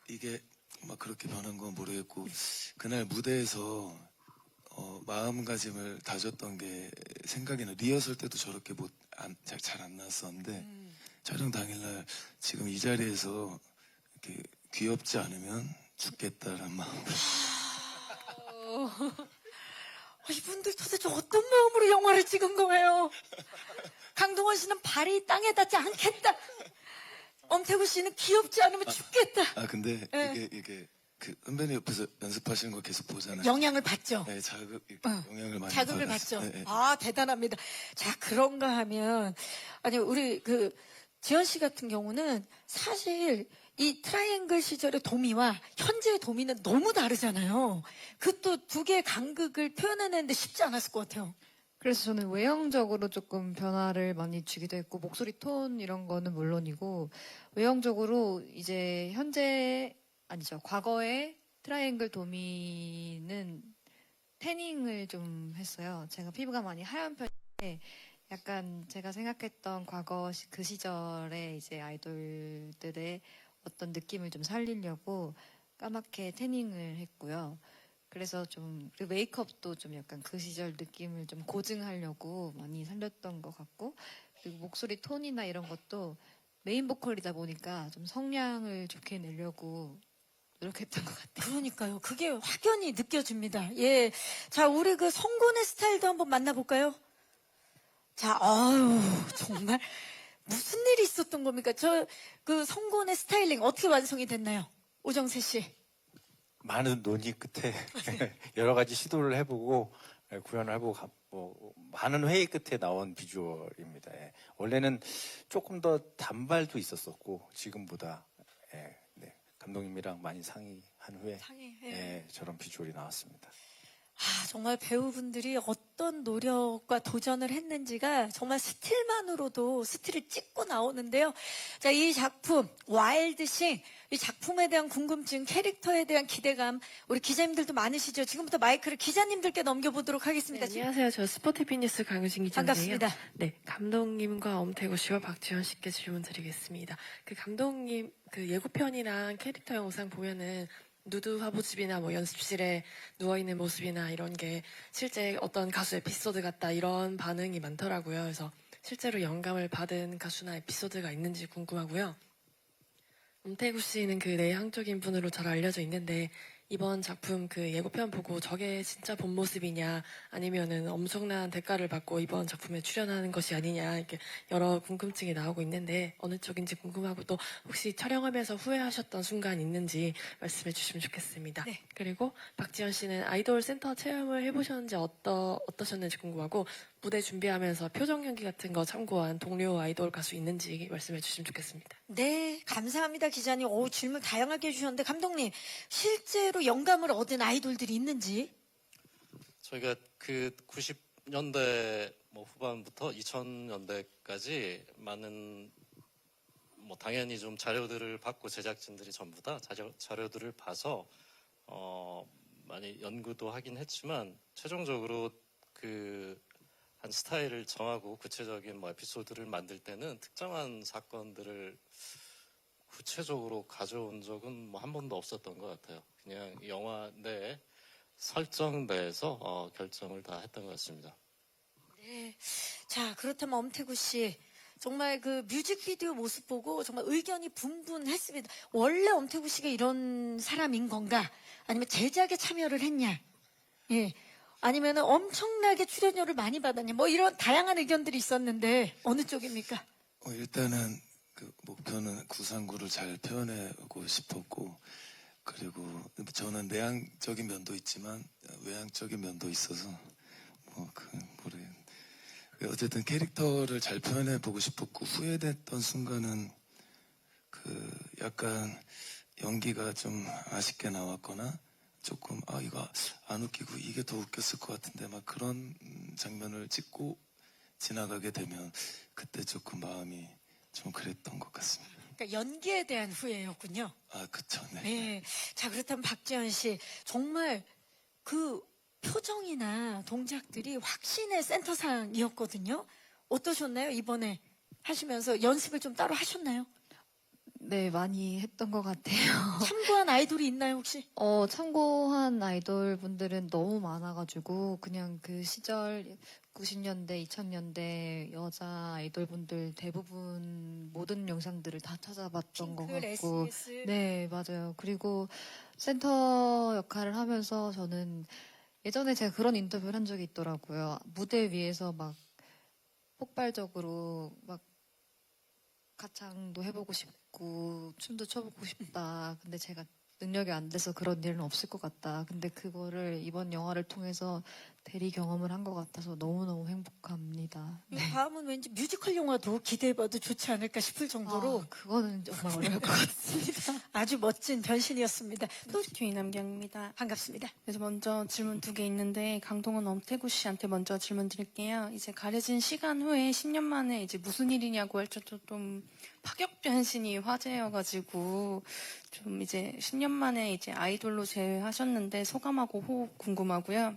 D: 이게 막 그렇게 변한 건 모르겠고 그날 무대에서 마음가짐을 다졌던 게 생각이 나. 리허설 때도 저렇게 잘 안 나왔었는데 촬영 당일날 지금 이 자리에서 이렇게 귀엽지 않으면 죽겠다라는 마음으로.
A: 이분들 도대체 어떤 마음으로 영화를 찍은 거예요? 강동원 씨는 발이 땅에 닿지 않겠다. 엄태구 씨는 귀엽지 않으면 죽겠다.
D: 근데
A: 예.
D: 이게 그 선배님 옆에서 연습하시는 거 계속 보잖아요.
A: 영향을 받죠.
D: 네, 영향을 많이
A: 자극을
D: 받았어요.
A: 받죠.
D: 네, 네.
A: 대단합니다. 자, 그런가 하면, 우리 지현 씨 같은 경우는 사실 이 트라이앵글 시절의 도미와 현재의 도미는 너무 다르잖아요. 그 또 두 개의 간극을 표현해내는데 쉽지 않았을 것 같아요.
E: 그래서 저는 외형적으로 조금 변화를 많이 주기도 했고 목소리 톤 이런 거는 물론이고 외형적으로 이제 현재 아니죠. 과거에 트라이앵글 도미는 태닝을 좀 했어요. 제가 피부가 많이 하얀 편인데 약간 제가 생각했던 과거 그 시절의 이제 아이돌들의 어떤 느낌을 좀 살리려고 까맣게 태닝을 했고요. 그래서 좀 그리고 메이크업도 좀 약간 그 시절 느낌을 좀 고증하려고 많이 살렸던 것 같고, 그리고 목소리 톤이나 이런 것도 메인 보컬이다 보니까 좀 성량을 좋게 내려고 노력했던 것 같아요.
A: 그러니까요. 그게 확연히 느껴집니다. 예. 자, 우리 그 성곤의 스타일도 한번 만나볼까요? 자, 아유, 정말 무슨 일이 있었던 겁니까? 저 그 성곤의 스타일링 어떻게 완성이 됐나요? 오정세 씨.
F: 많은 논의 끝에 여러 가지 시도를 해보고 구현을 해보고 많은 회의 끝에 나온 비주얼입니다. 예. 원래는 조금 더 단발도 있었었고 지금보다 네, 감독님이랑 많이 상의한 후에 저런 비주얼이 나왔습니다.
A: 아, 정말 배우분들이 어떤 노력과 도전을 했는지가 정말 스틸만으로도 스틸을 찍고 나오는데요. 자, 이 작품 와일드싱, 이 작품에 대한 궁금증, 캐릭터에 대한 기대감, 우리 기자님들도 많으시죠? 지금부터 마이크를 기자님들께 넘겨보도록 하겠습니다.
H: 네, 안녕하세요. 저 스포티비뉴스 강유진 기자인데요.
A: 반갑습니다.
H: 네, 감독님과 엄태구 씨와 박지현 씨께 질문 드리겠습니다. 그 감독님 그 예고편이랑 캐릭터 영상 보면은 누드 화보집이나 뭐 연습실에 누워있는 모습이나 이런 게 실제 어떤 가수 에피소드 같다 이런 반응이 많더라고요. 그래서 실제로 영감을 받은 가수나 에피소드가 있는지 궁금하고요. 엄태구 씨는 그 내향적인 분으로 잘 알려져 있는데 이번 작품 그 예고편 보고 저게 진짜 본 모습이냐 아니면은 엄청난 대가를 받고 이번 작품에 출연하는 것이 아니냐 이렇게 여러 궁금증이 나오고 있는데 어느 쪽인지 궁금하고 또 혹시 촬영하면서 후회하셨던 순간 있는지 말씀해 주시면 좋겠습니다.
A: 네.
H: 그리고 박지현 씨는 아이돌 센터 체험을 해보셨는지 어떠셨는지 궁금하고 무대 준비하면서 표정 연기 같은 거 참고한 동료 아이돌 가수 있는지 말씀해 주시면 좋겠습니다.
A: 네, 감사합니다, 기자님. 오, 질문 다양하게 해주셨는데, 감독님, 실제로 영감을 얻은 아이돌들이 있는지?
G: 저희가 그 90년대 뭐 후반부터 2000년대까지 많은 뭐 당연히 좀 자료들을 받고 제작진들이 전부 다 자료들을 봐서 많이 연구도 하긴 했지만 최종적으로 그 한 스타일을 정하고 구체적인 뭐 에피소드를 만들 때는 특정한 사건들을 구체적으로 가져온 적은 뭐 한 번도 없었던 것 같아요. 그냥 영화 내 설정 내에서 결정을 다 했던 것 같습니다.
A: 네. 자, 그렇다면 엄태구 씨. 정말 그 뮤직비디오 모습 보고 정말 의견이 분분했습니다. 원래 엄태구 씨가 이런 사람인 건가? 아니면 제작에 참여를 했냐? 예. 아니면 엄청나게 출연료를 많이 받았냐? 뭐 이런 다양한 의견들이 있었는데 어느 쪽입니까?
D: 일단은 그 목표는 구상구를 잘 표현하고 싶었고 그리고 저는 내향적인 면도 있지만 외향적인 면도 있어서 어쨌든 캐릭터를 잘 표현해 보고 싶었고 후회됐던 순간은 그 약간 연기가 좀 아쉽게 나왔거나 조금 이거 안 웃기고 이게 더 웃겼을 것 같은데 막 그런 장면을 찍고 지나가게 되면 그때 조금 마음이 좀 그랬던 것 같습니다.
A: 그러니까 연기에 대한 후회였군요.
D: 그쵸. 네.
A: 네. 자, 그렇다면 박지현 씨. 정말 그 표정이나 동작들이 확신의 센터상이었거든요. 어떠셨나요? 이번에 하시면서 연습을 좀 따로 하셨나요?
E: 네, 많이 했던 것 같아요.
A: 참고한 아이돌이 있나요, 혹시?
E: 참고한 아이돌 분들은 너무 많아가지고, 그냥 그 시절 90년대, 2000년대 여자 아이돌 분들 대부분 모든 영상들을 다 찾아봤던 것
A: 핑클,
E: 같고.
A: SS.
E: 네, 맞아요. 그리고 센터 역할을 하면서 저는 예전에 제가 그런 인터뷰를 한 적이 있더라고요. 무대 위에서 막 폭발적으로 막 가창도 해보고 싶고 춤도 춰보고 싶다. 근데 제가 능력이 안 돼서 그런 일은 없을 것 같다. 근데 그거를 이번 영화를 통해서 대리 경험을 한 것 같아서 너무너무 행복합니다.
A: 이 다음은 왠지 뮤지컬 영화도 기대해봐도 좋지 않을까 싶을 정도로
E: 그거는 정말 어려울 것 같습니다.
A: 아주 멋진 변신이었습니다. 또
I: 김남경입니다.
A: 반갑습니다.
I: 그래서 먼저 질문 2개 있는데 강동원 엄태구 씨한테 먼저 질문 드릴게요. 이제 가려진 시간 후에 10년 만에 이제 무슨 일이냐고 할 때도 좀 파격 변신이 화제여가지고 좀 이제 10년 만에 이제 아이돌로 재회하셨는데 소감하고 호흡 궁금하고요.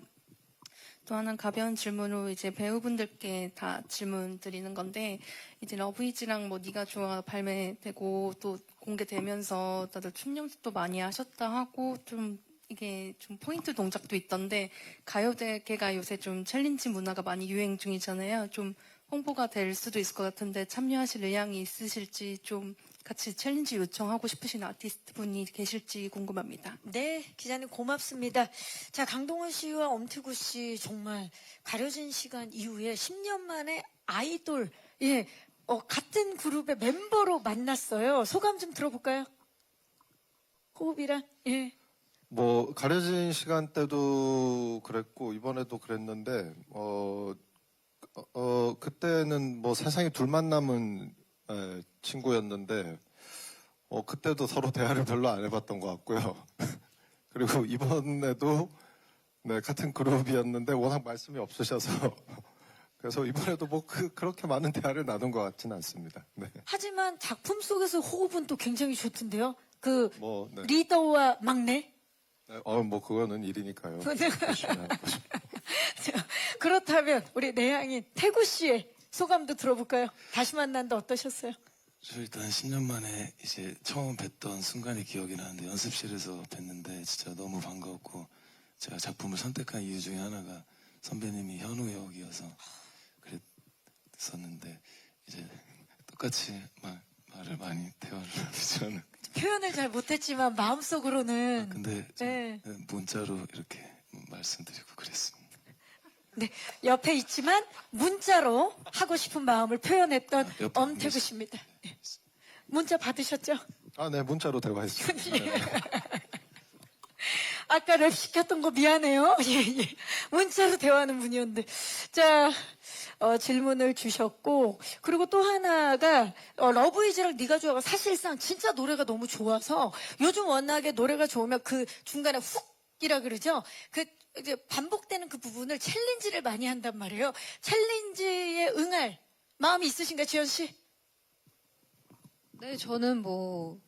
I: 또 하나 가벼운 질문으로 이제 배우분들께 다 질문 드리는 건데 이제 러브이즈랑 뭐 네가 좋아 발매되고 또 공개되면서 다들 춤 연습도 많이 하셨다 하고 좀 이게 좀 포인트 동작도 있던데 가요계가 요새 좀 챌린지 문화가 많이 유행 중이잖아요. 좀 홍보가 될 수도 있을 것 같은데 참여하실 의향이 있으실지 좀 같이 챌린지 요청하고 싶으신 아티스트 분이 계실지 궁금합니다.
A: 네, 기자님 고맙습니다. 자, 강동원 씨와 엄태구 씨 정말 가려진 시간 이후에 10년 만에 아이돌, 같은 그룹의 멤버로 만났어요. 소감 좀 들어볼까요? 호흡이랑, 예.
C: 뭐 가려진 시간 때도 그랬고 이번에도 그랬는데 그때는 뭐 세상에 둘만 남은 친구였는데 그때도 서로 대화를 별로 안 해봤던 것 같고요. 그리고 이번에도 네, 같은 그룹이었는데 워낙 말씀이 없으셔서 그래서 이번에도 뭐 그렇게 많은 대화를 나눈 것 같지는 않습니다. 네.
A: 하지만 작품 속에서 호흡은 또 굉장히 좋던데요.
C: 네.
A: 리더와 막내?
C: 네, 뭐 그거는 일이니까요. 열심히 하는 거죠.
A: 그렇다면 우리 내향인 태구 씨의 소감도 들어볼까요? 다시 만났는데 어떠셨어요?
D: 저 일단 10년 만에 이제 처음 뵀던 순간이 기억이 나는데 연습실에서 뵀는데 진짜 너무 반가웠고 제가 작품을 선택한 이유 중에 하나가 선배님이 현우 역이어서 그랬었는데 이제 똑같이 말을 많이 대화를 하지 않은
A: 표현을 잘 못했지만 마음속으로는
D: 근데
A: 네.
D: 문자로 이렇게 말씀드리고 그랬습니다.
A: 네, 옆에 있지만 문자로 하고 싶은 마음을 표현했던
D: 옆에
A: 엄태구 씨입니다. 네. 문자 받으셨죠?
C: 네, 문자로 대화했습니다. 네.
A: 아까 랩 시켰던 거 미안해요. 예. 문자로 대화하는 분이었는데. 자, 질문을 주셨고, 그리고 또 하나가, 러브이즈랑 네가 좋아가 사실상 진짜 노래가 너무 좋아서, 요즘 워낙에 노래가 좋으면 그 중간에 훅이라 그러죠? 이제 반복되는 그 부분을 챌린지를 많이 한단 말이에요. 챌린지에 응할 마음이 있으신가요, 지현 씨?
E: 네, 저는 뭐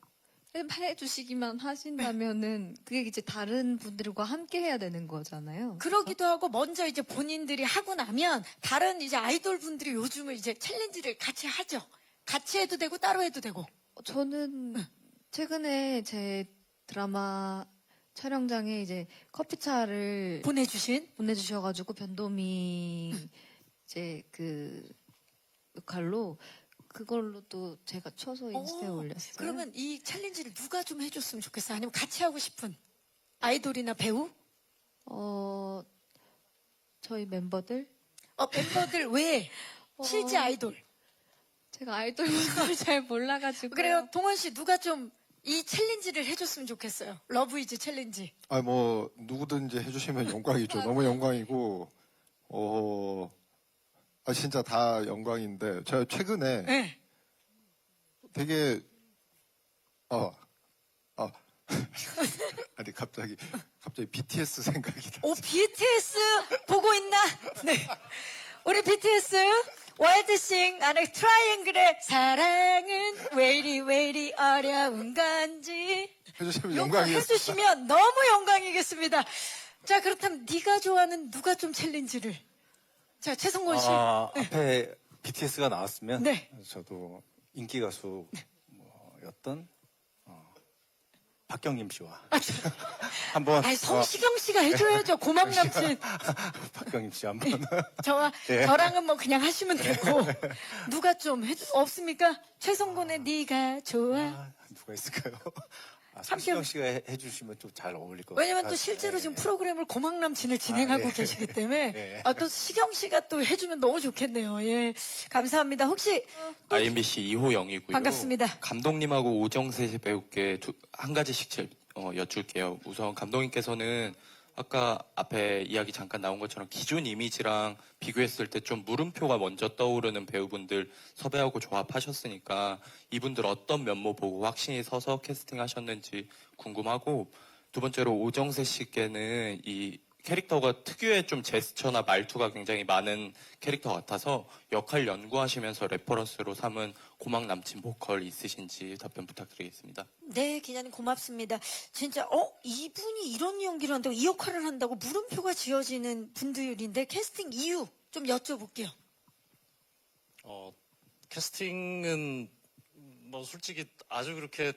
E: 해주시기만 하신다면은 그게 이제 다른 분들과 함께 해야 되는 거잖아요.
A: 그러기도 하고 먼저 이제 본인들이 하고 나면 다른 이제 아이돌 분들이 요즘은 이제 챌린지를 같이 하죠. 같이 해도 되고 따로 해도 되고.
E: 저는 최근에 제 드라마 촬영장에 이제 커피차를 보내주셔가지고 변도미 이제 그 역할로 그걸로 또 제가 쳐서 인스타에 올렸어요.
A: 그러면 이 챌린지를 누가 좀 해줬으면 좋겠어요? 아니면 같이 하고 싶은 아이돌이나 배우?
E: 저희 멤버들?
A: 멤버들 외에 실제 아이돌.
E: 제가 아이돌 분을 잘 몰라가지고.
A: 그래요. 동원 씨 누가 좀 이 챌린지를 해줬으면 좋겠어요. 러브이즈 챌린지.
C: 뭐 누구든지 해주시면 영광이죠. 너무 영광이고 진짜 다 영광인데 제가 최근에
A: 네.
C: 되게 아니 갑자기 BTS 생각이 나.
A: BTS 보고 있나? 네. 우리 BTS 와일드싱 안에 트라이앵글의 사랑은 왜 이리 어려운 건지
C: 해주시면
A: 요거
C: 영광이겠습니다.
A: 해주시면 너무 영광이겠습니다. 자, 그렇다면 네가 좋아하는 누가 좀 챌린지를? 자, 최성권 씨.
F: 앞에 BTS가 나왔으면
A: 네.
F: 저도 인기 가수였던 박경림 씨와 한번
A: 성시경 씨가 해줘야죠. 고막 남친.
F: 박경림 씨 한번
A: 저랑은 뭐 그냥 하시면 되고 누가 좀 없습니까? 최성곤의 네가 좋아.
F: 누가 있을까요? 성시경 씨가 해주시면 좀 잘 어울릴 것 같아요.
A: 왜냐면 또 실제로 지금 프로그램을 고막 남친을 진행하고 계시기 때문에 또 시경 씨가 또 해주면 너무 좋겠네요. 예, 감사합니다. 혹시
J: IMBC 이호영이고요.
A: 반갑습니다.
J: 감독님하고 오정세 배우께 한 가지씩 여쭐게요. 우선 감독님께서는 아까 앞에 이야기 잠깐 나온 것처럼 기존 이미지랑 비교했을 때 좀 물음표가 먼저 떠오르는 배우분들 섭외하고 조합하셨으니까 이분들 어떤 면모 보고 확신이 서서 캐스팅하셨는지 궁금하고, 두 번째로 오정세 씨께는 이 캐릭터가 특유의 좀 제스처나 말투가 굉장히 많은 캐릭터 같아서 역할 연구하시면서 레퍼런스로 삼은 고막 남친 보컬 있으신지 답변 부탁드리겠습니다.
A: 네, 기자님 고맙습니다. 진짜 이분이 이런 연기를 한다고 이 역할을 한다고 물음표가 지어지는 분들인데 캐스팅 이유 좀 여쭤볼게요.
G: 캐스팅은 뭐 솔직히 아주 그렇게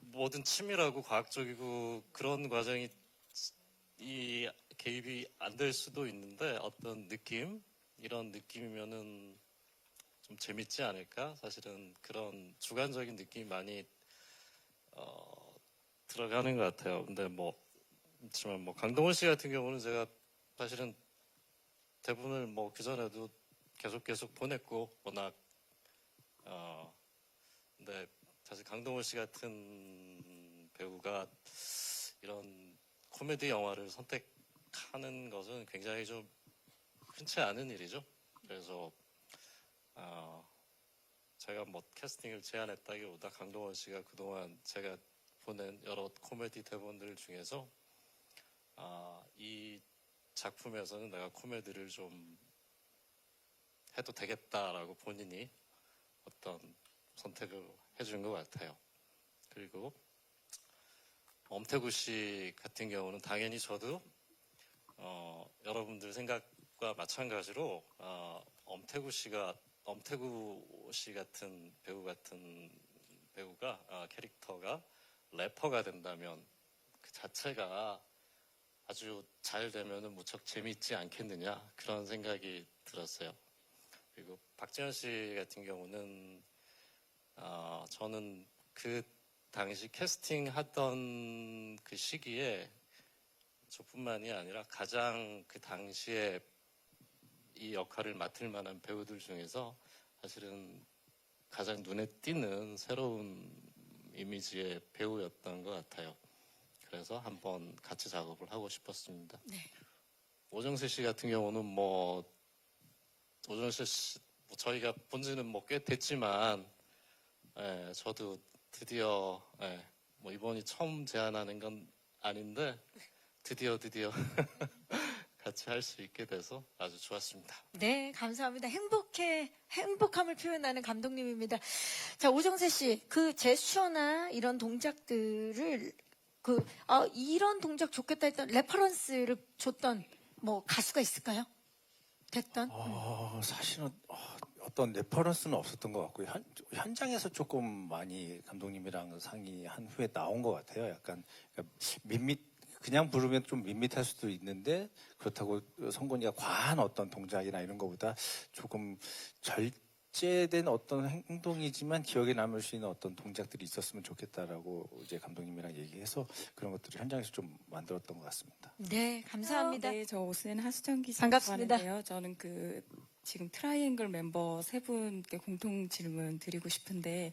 G: 뭐든 치밀하고 과학적이고 그런 과정이 이 개입이 안 될 수도 있는데 어떤 느낌, 이런 느낌이면은 좀 재밌지 않을까? 사실은 그런 주관적인 느낌이 많이 들어가는 것 같아요. 근데 그렇지만 강동원 씨 같은 경우는 제가 사실은 대본을 그 전에도 계속 보냈고 워낙 근데 사실 강동원 씨 같은 배우가 이런 코미디 영화를 선택하는 것은 굉장히 좀 흔치 않은 일이죠. 그래서 제가 캐스팅을 제안했다기보다 강동원 씨가 그동안 제가 보낸 여러 코미디 대본들 중에서 이 작품에서는 내가 코미디를 좀 해도 되겠다라고 본인이 어떤 선택을 해준 것 같아요. 그리고 엄태구 씨 같은 경우는 당연히 저도 여러분들 생각과 마찬가지로 엄태구 씨 같은 배우가 캐릭터가 래퍼가 된다면 그 자체가 아주 잘 되면은 무척 재미있지 않겠느냐, 그런 생각이 들었어요. 그리고 박지현 씨 같은 경우는 저는 그 당시 캐스팅하던 그 시기에 저뿐만이 아니라 가장 그 당시에 이 역할을 맡을 만한 배우들 중에서 사실은 가장 눈에 띄는 새로운 이미지의 배우였던 것 같아요. 그래서 한번 같이 작업을 하고 싶었습니다.
A: 네.
G: 오정세 씨 같은 경우는 오정세 씨 저희가 본 지는 꽤 됐지만 저도 드디어 이번이 처음 제안하는 건 아닌데 드디어 같이 할 수 있게 돼서 아주 좋았습니다.
A: 네, 감사합니다. 행복함을 표현하는 감독님입니다. 자, 오정세 씨, 그 제스처나 이런 동작들을 이런 동작 좋겠다 했던 레퍼런스를 줬던 가수가 있을까요? 됐던?
F: 사실은 어떤 레퍼런스는 없었던 것 같고요. 현장에서 조금 많이 감독님이랑 상의한 후에 나온 것 같아요. 약간 그냥 부르면 좀 밋밋할 수도 있는데 그렇다고 성곤이가 과한 어떤 동작이나 이런 것보다 조금 절제된 어떤 행동이지만 기억에 남을 수 있는 어떤 동작들이 있었으면 좋겠다라고 이제 감독님이랑 얘기해서 그런 것들을 현장에서 좀 만들었던 것 같습니다.
A: 네, 감사합니다.
K: 네, 저 오스는 하수정 기자
A: 반갑습니다.
K: 하는데요. 저는 지금 트라이앵글 멤버 세 분께 공통 질문 드리고 싶은데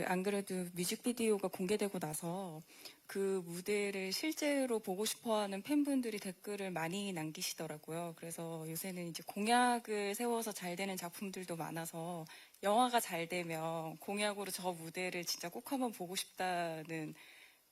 K: 안 그래도 뮤직비디오가 공개되고 나서 그 무대를 실제로 보고 싶어하는 팬분들이 댓글을 많이 남기시더라고요. 그래서 요새는 이제 공약을 세워서 잘 되는 작품들도 많아서 영화가 잘 되면 공약으로 저 무대를 진짜 꼭 한번 보고 싶다는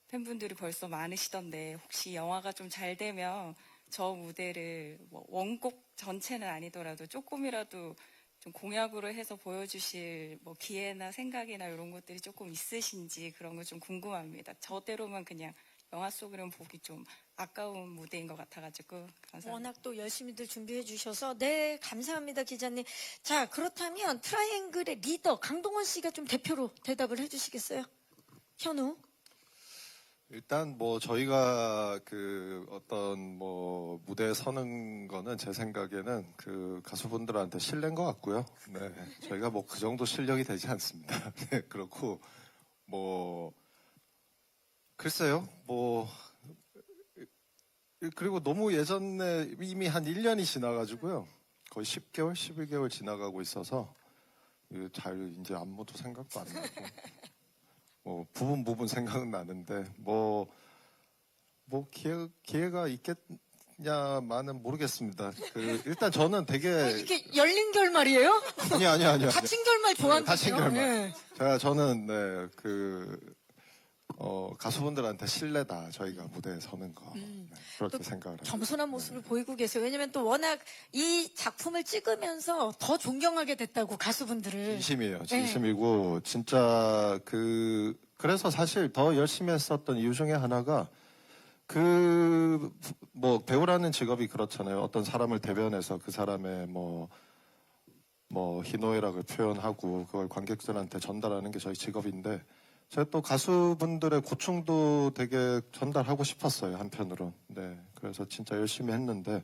K: 팬분들이 벌써 많으시던데 혹시 영화가 좀 잘 되면 저 무대를 원곡 전체는 아니더라도 조금이라도 좀 공약으로 해서 보여주실 기회나 생각이나 이런 것들이 조금 있으신지 그런 거 좀 궁금합니다. 저대로만 그냥 영화 속으로는 보기 좀 아까운 무대인 것 같아가지고 감사합니다.
A: 워낙 또 열심히들 준비해 주셔서 네, 감사합니다, 기자님. 자, 그렇다면 트라이앵글의 리더 강동원 씨가 좀 대표로 대답을 해주시겠어요? 현우.
C: 일단 저희가 어떤 무대에 서는 거는 제 생각에는 가수분들한테 실례인 것 같고요. 네, 저희가 그 정도 실력이 되지 않습니다. 네, 그렇고 글쎄요, 그리고 너무 예전에 이미 한 1년이 지나가지고요. 거의 10개월, 11개월 지나가고 있어서 잘 이제 안무도 생각도 안 나고 부분 생각은 나는데 뭐 기회가 있겠냐마는 모르겠습니다. 일단 저는 되게
A: 이게 열린 결말이에요?
C: 아니요.
A: 닫힌 결말 좋아한다.
C: 닫힌 결말. 저는 가수분들한테 신뢰다. 저희가 무대에 서는 거. 그렇게
A: 또
C: 생각을 해요.
A: 겸손한 모습을 보이고 계세요. 왜냐면 또 워낙 이 작품을 찍으면서 더 존경하게 됐다고 가수분들을.
C: 진심이에요. 진심이고 진짜 그래서 사실 더 열심히 했었던 이유 중에 하나가 뭐 배우라는 직업이 그렇잖아요. 어떤 사람을 대변해서 그 사람의 뭐 희노애락을 표현하고 그걸 관객들한테 전달하는 게 저희 직업인데 제가 또 가수분들의 고충도 되게 전달하고 싶었어요. 한편으로. 네, 그래서 진짜 열심히 했는데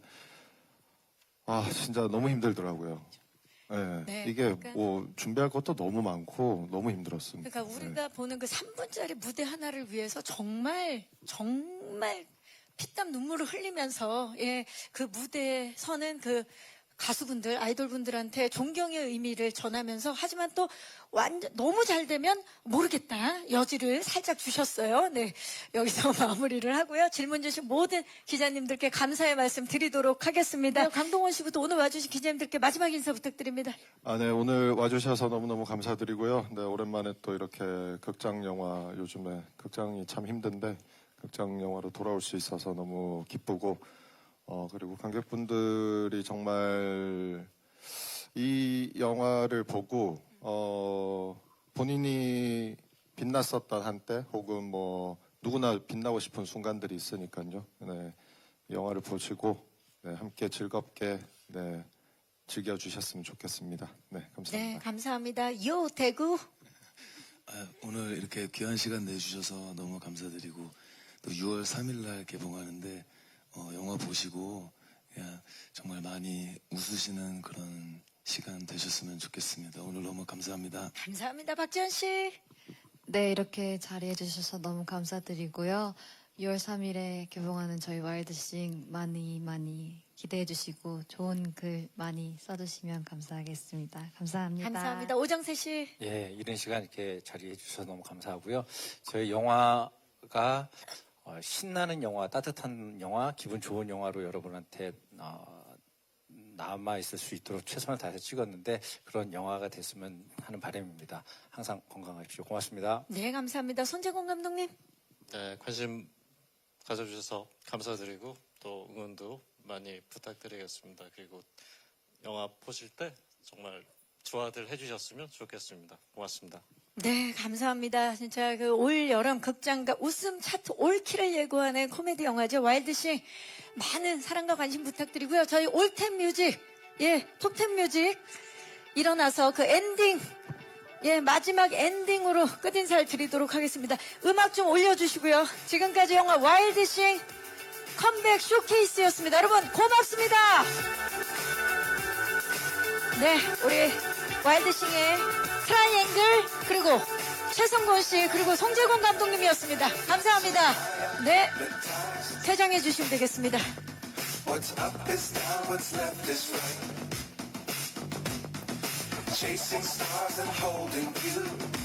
C: 진짜 너무 힘들더라고요.
A: 네,
C: 이게
A: 그러니까-
C: 뭐 준비할 것도 너무 많고 너무 힘들었습니다.
A: 그러니까 우리가 보는 그 3분짜리 무대 하나를 위해서 정말 피땀 눈물을 흘리면서 그 무대에 서는 그 가수분들, 아이돌분들한테 존경의 의미를 전하면서 하지만 또 완전 너무 잘 되면 모르겠다 여지를 살짝 주셨어요. 네, 여기서 마무리를 하고요. 질문 주신 모든 기자님들께 감사의 말씀 드리도록 하겠습니다. 강동원 씨부터 오늘 와주신 기자님들께 마지막 인사 부탁드립니다.
C: 네, 오늘 와주셔서 너무너무 감사드리고요. 네, 오랜만에 또 이렇게 극장 영화, 요즘에 극장이 참 힘든데 극장 영화로 돌아올 수 있어서 너무 기쁘고, 그리고 관객분들이 정말 이 영화를 보고, 본인이 빛났었던 한때, 혹은 뭐, 누구나 빛나고 싶은 순간들이 있으니까요. 네, 이 영화를 보시고, 네, 함께 즐겁게, 네, 즐겨주셨으면 좋겠습니다. 네, 감사합니다.
A: 네, 감사합니다. 요 대구.
D: 오늘 이렇게 귀한 시간 내주셔서 너무 감사드리고 또 6월 3일날 개봉하는데 영화 보시고 그냥 정말 많이 웃으시는 그런 시간 되셨으면 좋겠습니다. 오늘 너무 감사합니다.
A: 감사합니다. 박지현 씨.
E: 네, 이렇게 자리해 주셔서 너무 감사드리고요. 6월 3일에 개봉하는 저희 와일드싱 많이 기대해 주시고 좋은 글 많이 써주시면 감사하겠습니다. 감사합니다.
A: 감사합니다. 오정세 씨.
F: 예, 이런 시간 이렇게 자리해 주셔서 너무 감사하고요. 저희 영화가 신나는 영화, 따뜻한 영화, 기분 좋은 영화로 여러분한테 남아 있을 수 있도록 최선을 다해서 찍었는데 그런 영화가 됐으면 하는 바람입니다. 항상 건강하십시오. 고맙습니다.
A: 네, 감사합니다. 손재공 감독님.
G: 네, 관심 가져주셔서 감사드리고 또 응원도 많이 부탁드리겠습니다. 그리고 영화 보실 때 정말 좋아들 해주셨으면 좋겠습니다. 고맙습니다.
A: 네, 감사합니다. 진짜 그 올 여름 극장가 웃음 차트 올킬을 예고하는 코미디 영화죠. 와일드싱. 많은 사랑과 관심 부탁드리고요. 저희 올템 뮤직, 톱텐 뮤직 일어나서 그 엔딩, 마지막 엔딩으로 끝인사를 드리도록 하겠습니다. 음악 좀 올려주시고요. 지금까지 영화 와일드싱 컴백 쇼케이스였습니다. 여러분 고맙습니다. 네, 우리 와일드싱의 트라이앵글 그리고 최성곤 씨 그리고 송재곤 감독님이었습니다. 감사합니다. 네, 퇴장해 주시면 되겠습니다.
B: What's up is down, what's left is right. Chasing stars and holding you.